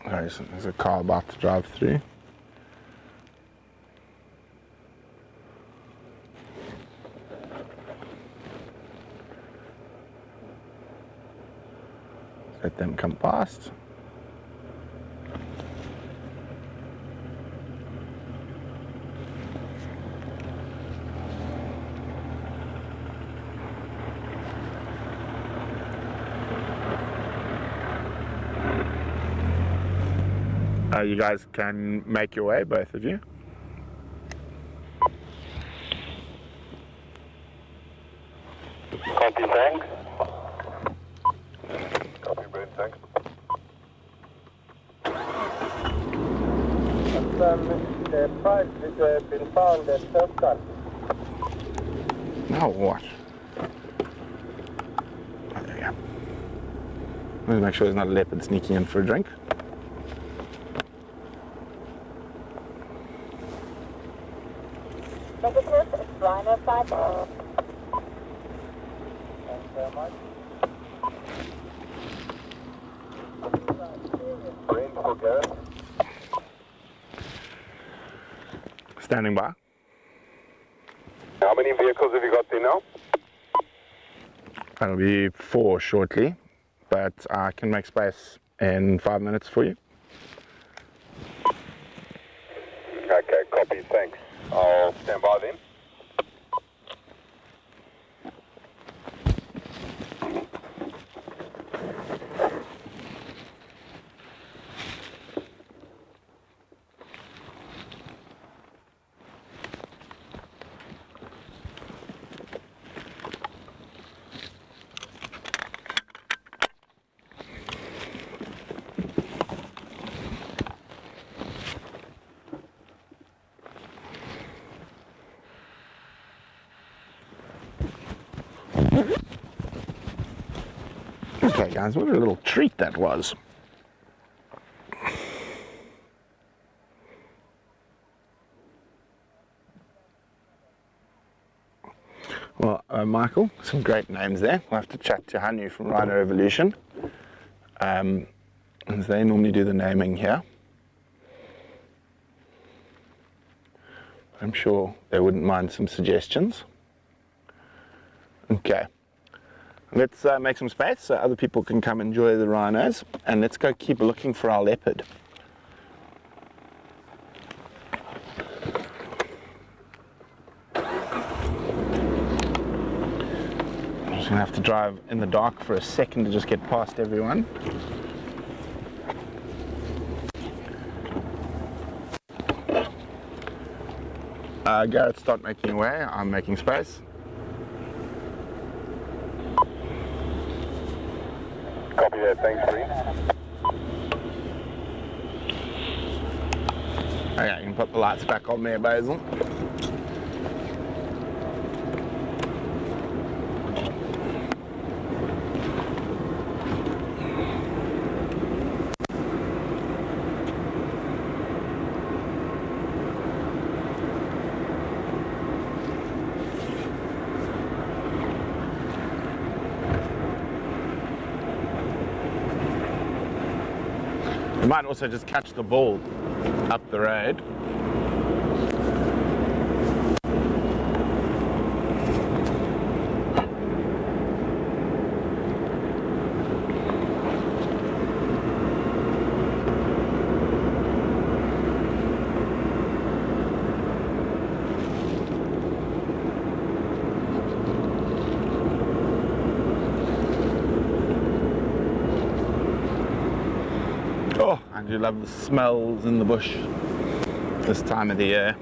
Alright, so there's a car about to drive through. Let them come past. You guys can make your way, both of you. Copy, thanks. Copy, Brent, thanks. The prize has been found at Turkey. Now what? Oh, there we go. Let's make sure there's not a leopard sneaking in for a drink. Negative, it's Rhino 5. Thanks very much. Brent for Gareth. Standing by. How many vehicles have you got there now? That'll be 4 shortly, but I can make space in 5 minutes for you. Okay, copy, thanks. I'll stand by then. Okay guys, what a little treat that was. Well, Michael, some great names there. We'll have to chat to Hanu from Rhino Evolution. As they normally do the naming here. I'm sure they wouldn't mind some suggestions. Okay. Let's make some space so other people can come enjoy the rhinos, and let's go keep looking for our leopard. I'm just gonna have to drive in the dark for a second to just get past everyone. Gareth, start making your way. I'm making space. Copy that, thanks, Brent. Okay, you can put the lights back on there, Basil. You might also just catch the ball up the road. Oh, I do love the smells in the bush this time of the year.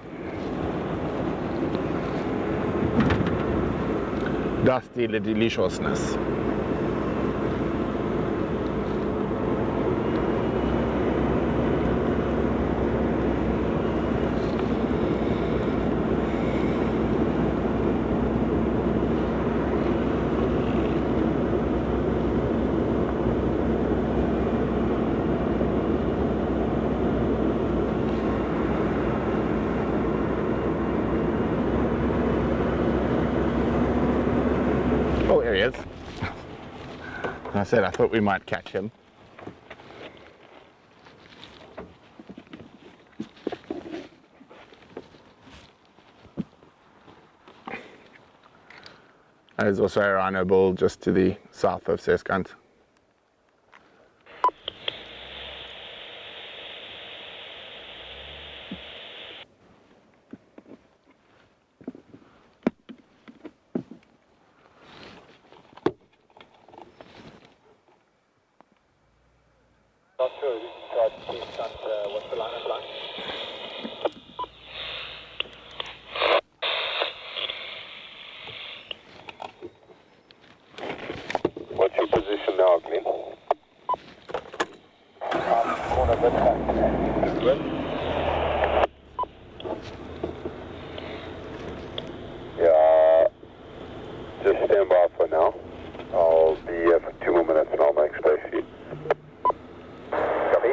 Dusty deliciousness. I said, I thought we might catch him. There's also a rhino bull just to the south of Seskant. Not sure, this is Charge 6, and what's the line of line? What's your position now, Glenn? Corner left hand. Yeah, just stand by for now. I'll be here for 2 more minutes and I'll make space for you. Copy.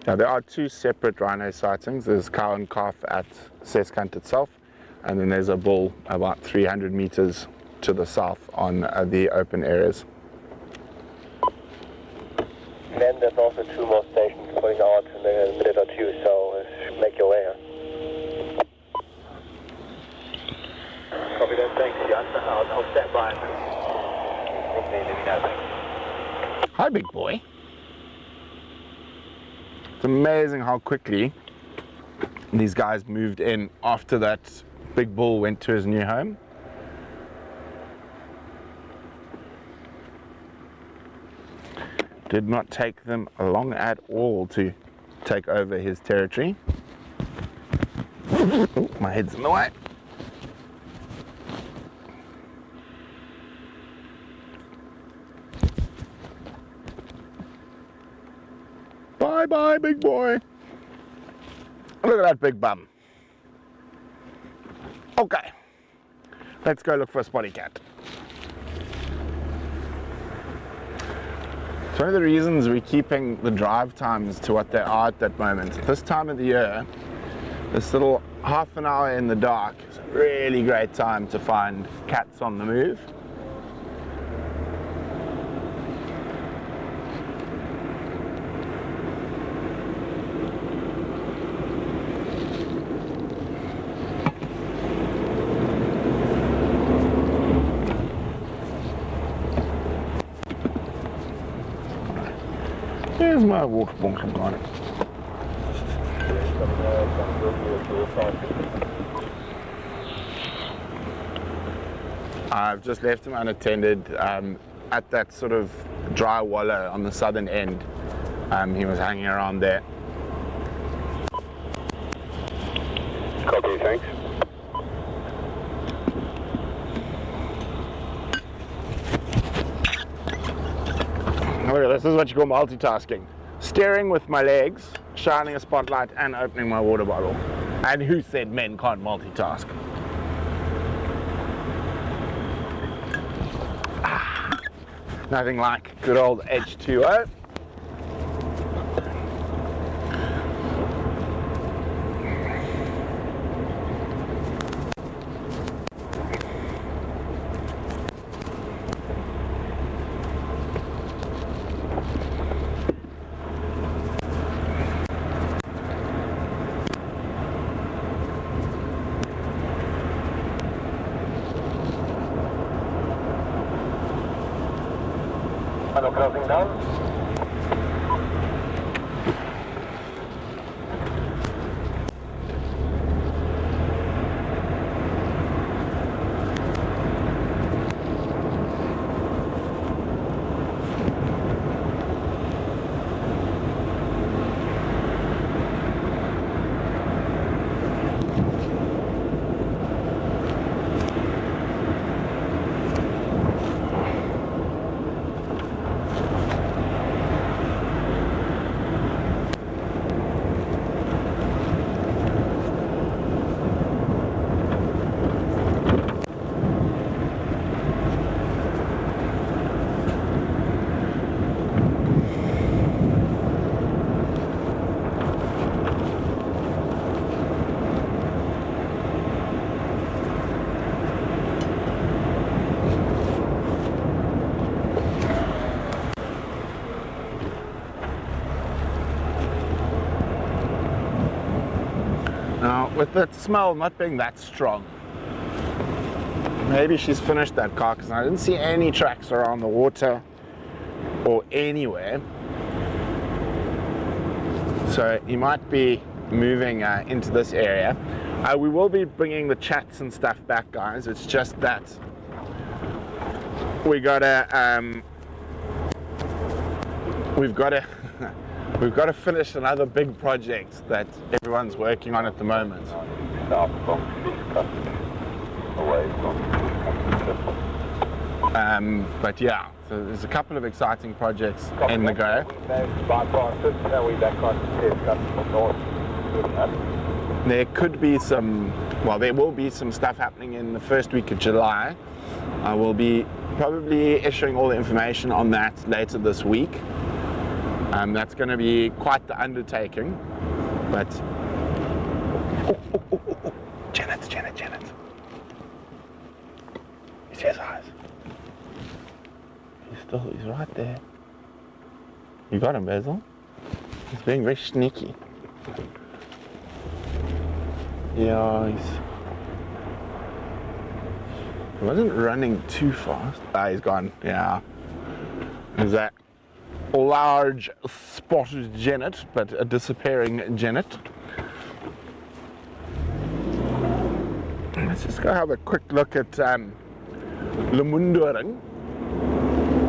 Now there are two separate rhino sightings. There's cow and calf at Seskant itself, and then there's a bull about 300 meters to the south on the open areas. Then there's also 2 more stations putting out in a minute or two, so make your way here. Copy that, thanks, John. I'll stand by. Hi, big boy. It's amazing how quickly these guys moved in after that big bull went to his new home. Did not take them long at all to take over his territory. Ooh, my head's in the way. Bye bye, big boy. Look at that big bum. Okay, let's go look for a spotty cat. It's one of the reasons we're keeping the drive times to what they are at that moment. This time of the year, this little half an hour in the dark is a really great time to find cats on the move. Here's my water bottle gone. I've just left him unattended at that sort of dry wallow on the southern end. He was hanging around there. Copy, thanks. Look at this, this is what you call multitasking. Steering with my legs, shining a spotlight and opening my water bottle. And who said men can't multitask? Nothing like good old H2O. Final crossing down. with the smell not being that strong, maybe she's finished that carcass. I didn't see any tracks around the water or anywhere. So he might be moving into this area. We will be bringing the chats and stuff back, guys. It's just that we've got to finish another big project that everyone's working on at the moment. But yeah, so there's a couple of exciting projects in the go. There could be some, well, there will be some stuff happening in the first week of July. I will be probably issuing all the information on that later this week. That's going to be quite the undertaking, but Janet. He says eyes. He's right there. You got him, Basil. He's being very sneaky. Yeah, he wasn't running too fast. He's gone. Yeah. There's that large spotted genet, but a disappearing genet. Let's just go have a quick look at Lemundoring.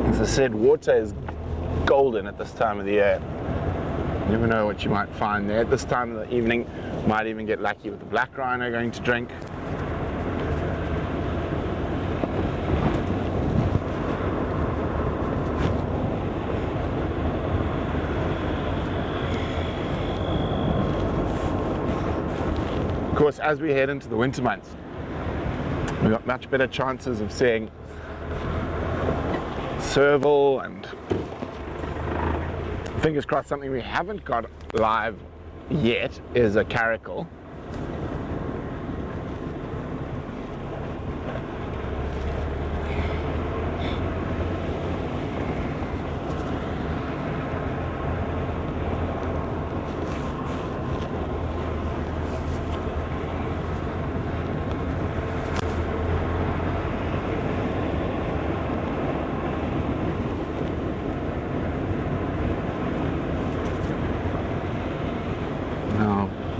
As I said, water is golden at this time of the year. You never know what you might find there. At this time of the evening, might even get lucky with the black rhino going to drink. Of course, as we head into the winter months, we've got much better chances of seeing serval and, fingers crossed, something we haven't got live yet is a caracal.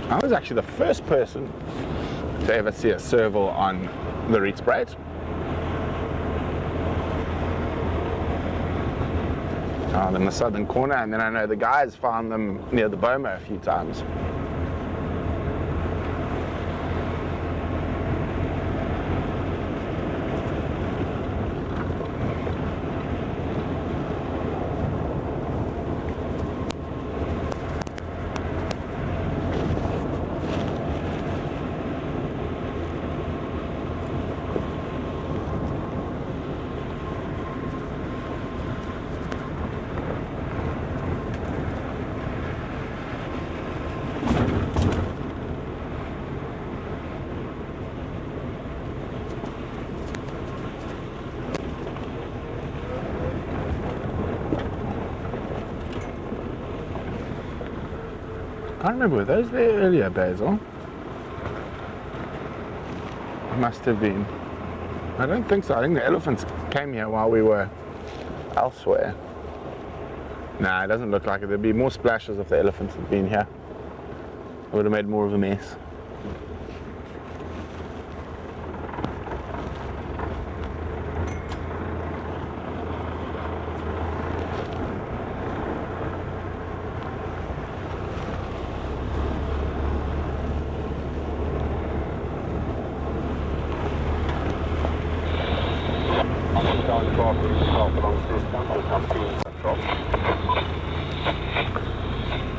I was actually the first person to ever see a serval on the Rietspruit. Out in the southern corner, and then I know the guys found them near the Boma a few times. I can't remember, were those there earlier, Basil? Must have been. I don't think so. I think the elephants came here while we were elsewhere. Nah, it doesn't look like it. There'd be more splashes if the elephants had been here. It would have made more of a mess.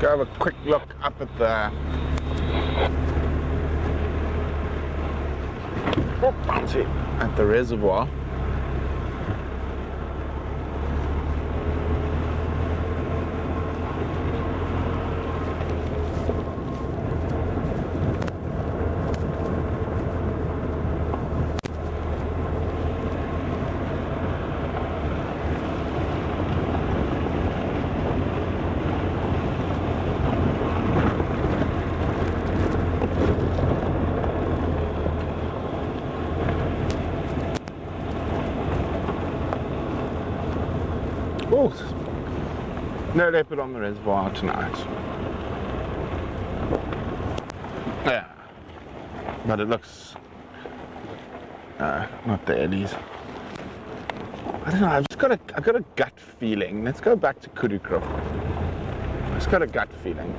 Go have a quick look up at the reservoir. No leopard on the reservoir tonight. Yeah, but it looks not the Ellies. I don't know. I've got a gut feeling. Let's go back to Kudu Krip. I've just got a gut feeling.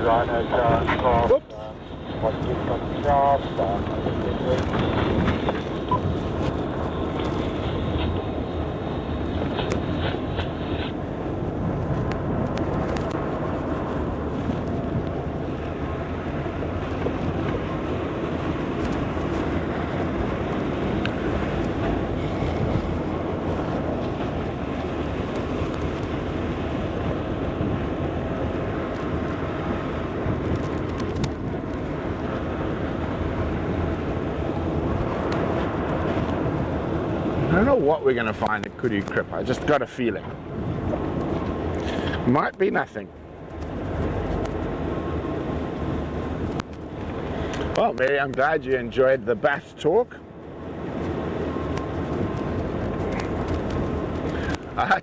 Rhino's got Whoops. what you've got Giraffe, I don't know what we're going to find at Kudu Krip. I just got a feeling. Might be nothing. Well, Mary, I'm glad you enjoyed the bass talk.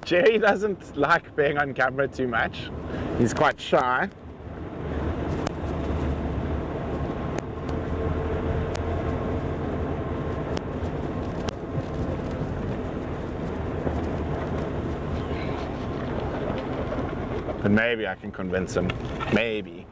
Jerry doesn't like being on camera too much. He's quite shy. But maybe I can convince him. Maybe.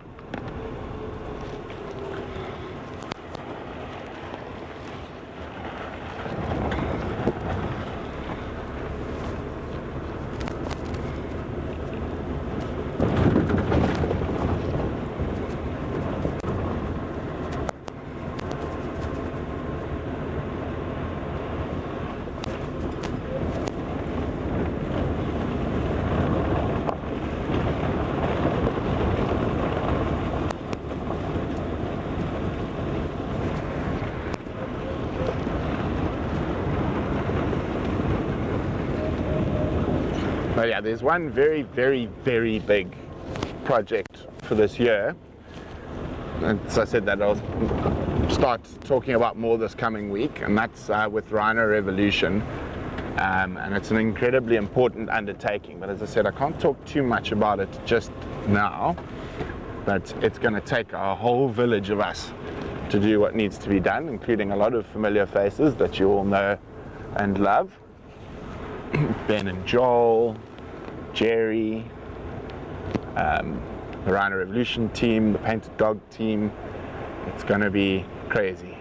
But yeah, there's one very, very, very big project for this year. And as I said, that I'll start talking about more this coming week, and that's with Rhino Revolution. And it's an incredibly important undertaking. But as I said, I can't talk too much about it just now. But it's going to take a whole village of us to do what needs to be done, including a lot of familiar faces that you all know and love. Ben and Joel, Jerry, the Rhino Revolution team, the Painted Dog team. It's going to be crazy.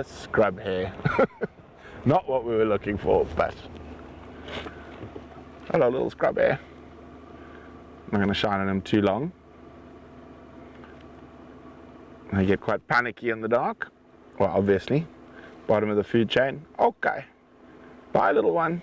Scrub hair. Not what we were looking for, but hello, little scrub hair. I'm not going to shine on him too long. I get quite panicky in the dark. Well, obviously, bottom of the food chain. Okay, bye, little one.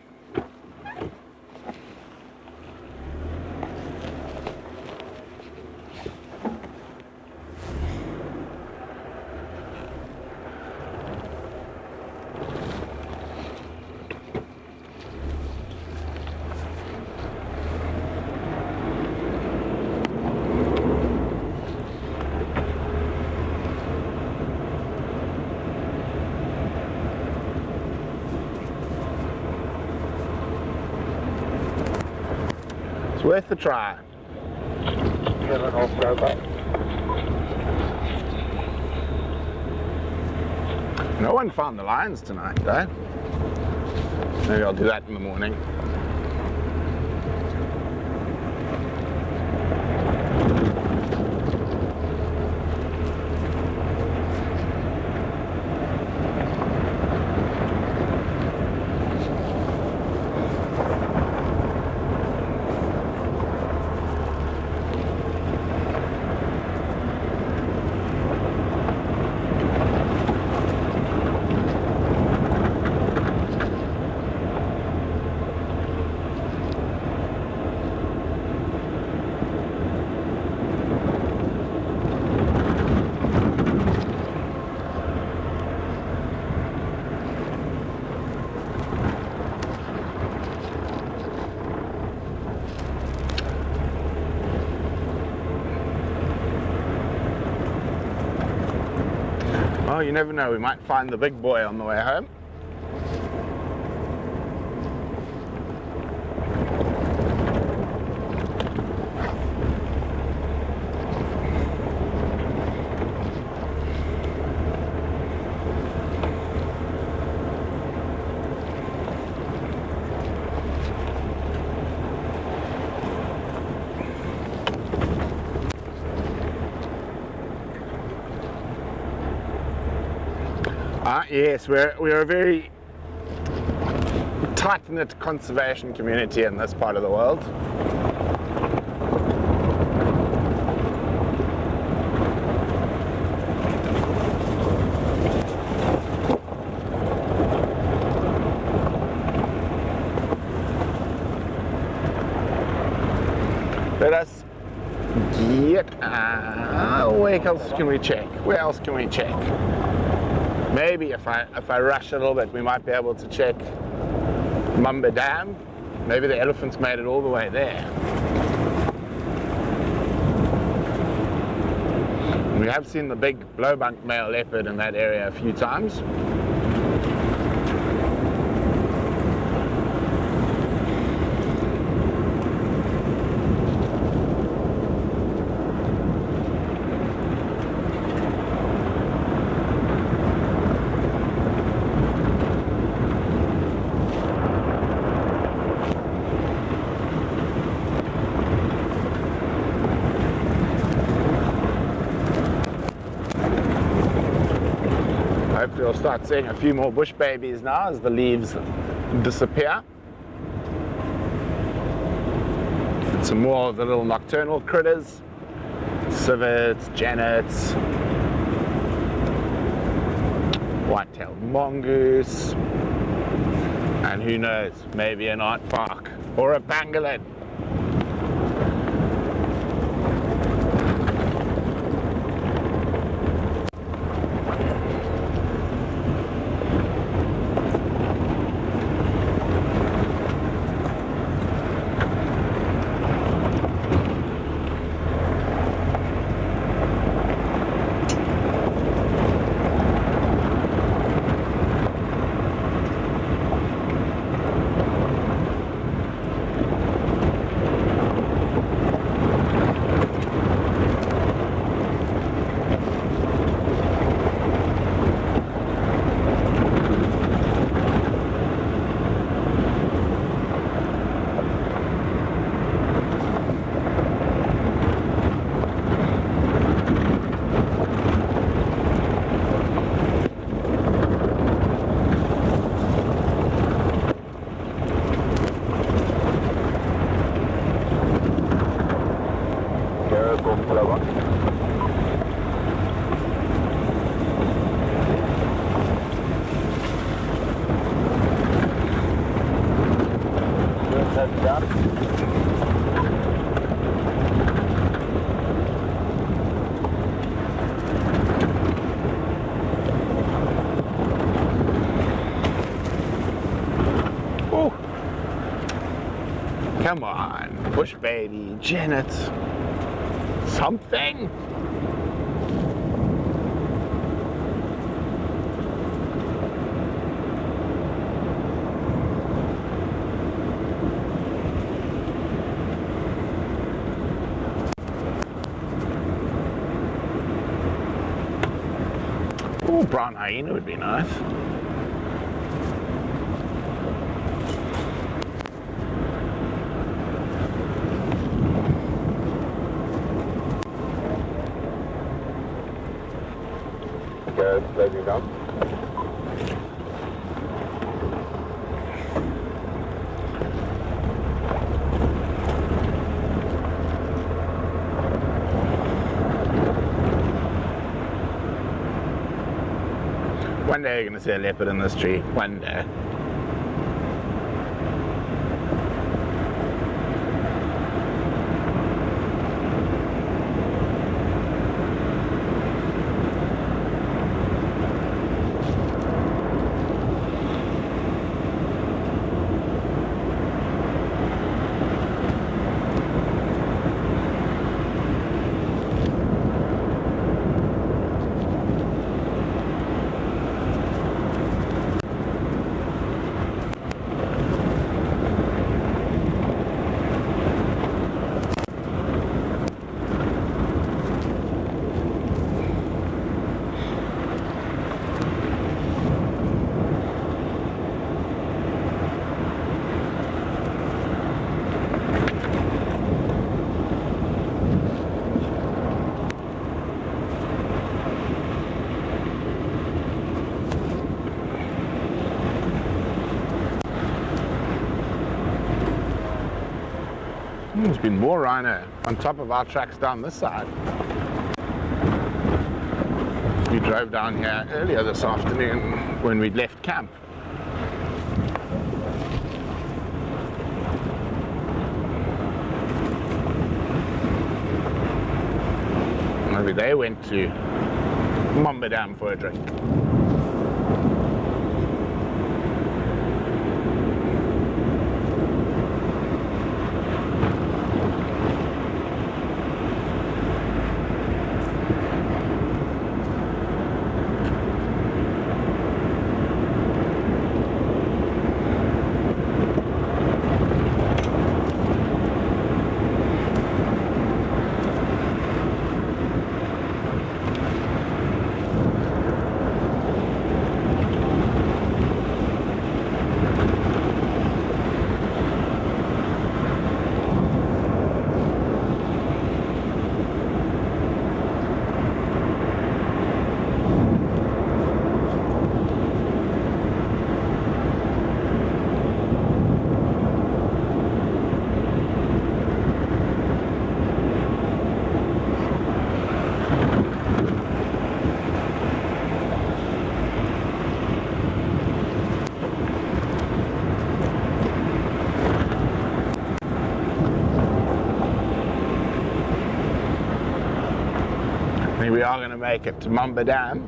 It's worth the try. Kevin off Robo. No one found the lions tonight, though. Maybe I'll do that in the morning. Well, you never know, we might find the big boy on the way home. Yes, we're a very tight-knit conservation community in this part of the world. Let us get... where else can we check? Where else can we check? Maybe if I rush a little bit, we might be able to check Mumba Dam. Maybe the elephants made it all the way there. We have seen the big blowbunk male leopard in that area a few times. Hopefully we'll start seeing a few more bush babies now as the leaves disappear. Some more of the little nocturnal critters, civets, janets, white-tailed mongoose, and who knows, maybe an aardvark or a pangolin. Gareth, go pull over. Heads down. Ooh. Come on, bush baby, Janet. Something? Oh, brown hyena would be nice. Gareth, slowly down. One day you're going to see a leopard in this tree. One day. There's been more rhino on top of our tracks down this side. We drove down here earlier this afternoon when we'd left camp. Maybe they went to Mamba Dam for a drink. We are going to make it to Mamba Dam.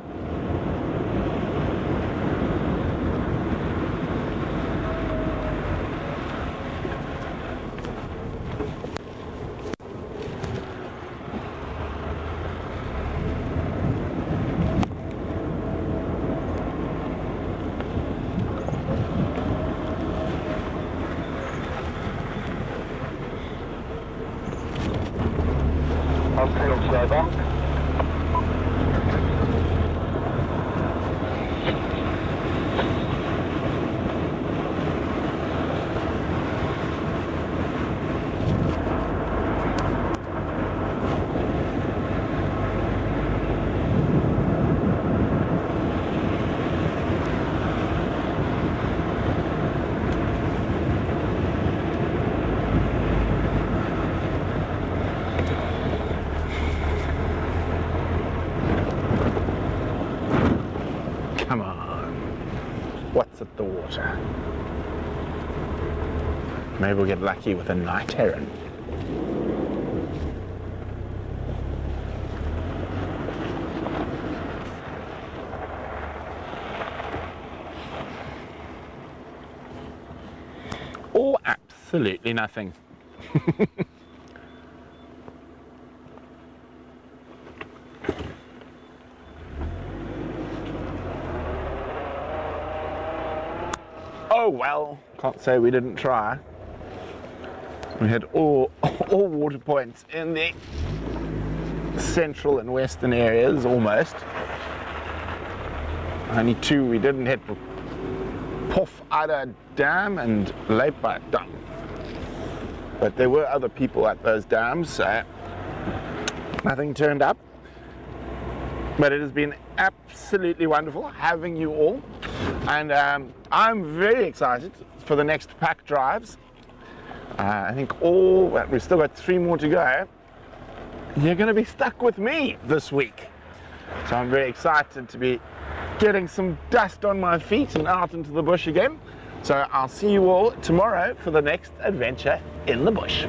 Come on. What's at the water? Maybe we'll get lucky with a night heron. Or absolutely nothing. Oh well, can't say we didn't try. We had all water points in the central and western areas almost. Only two we didn't hit were Poole Dam and Leopard Dam. But there were other people at those dams, so nothing turned up. But it has been absolutely wonderful having you all. And I'm very excited for the next pack drives. I think we've still got 3 more to go. You're going to be stuck with me this week. So I'm very excited to be getting some dust on my feet and out into the bush again. So I'll see you all tomorrow for the next adventure in the bush.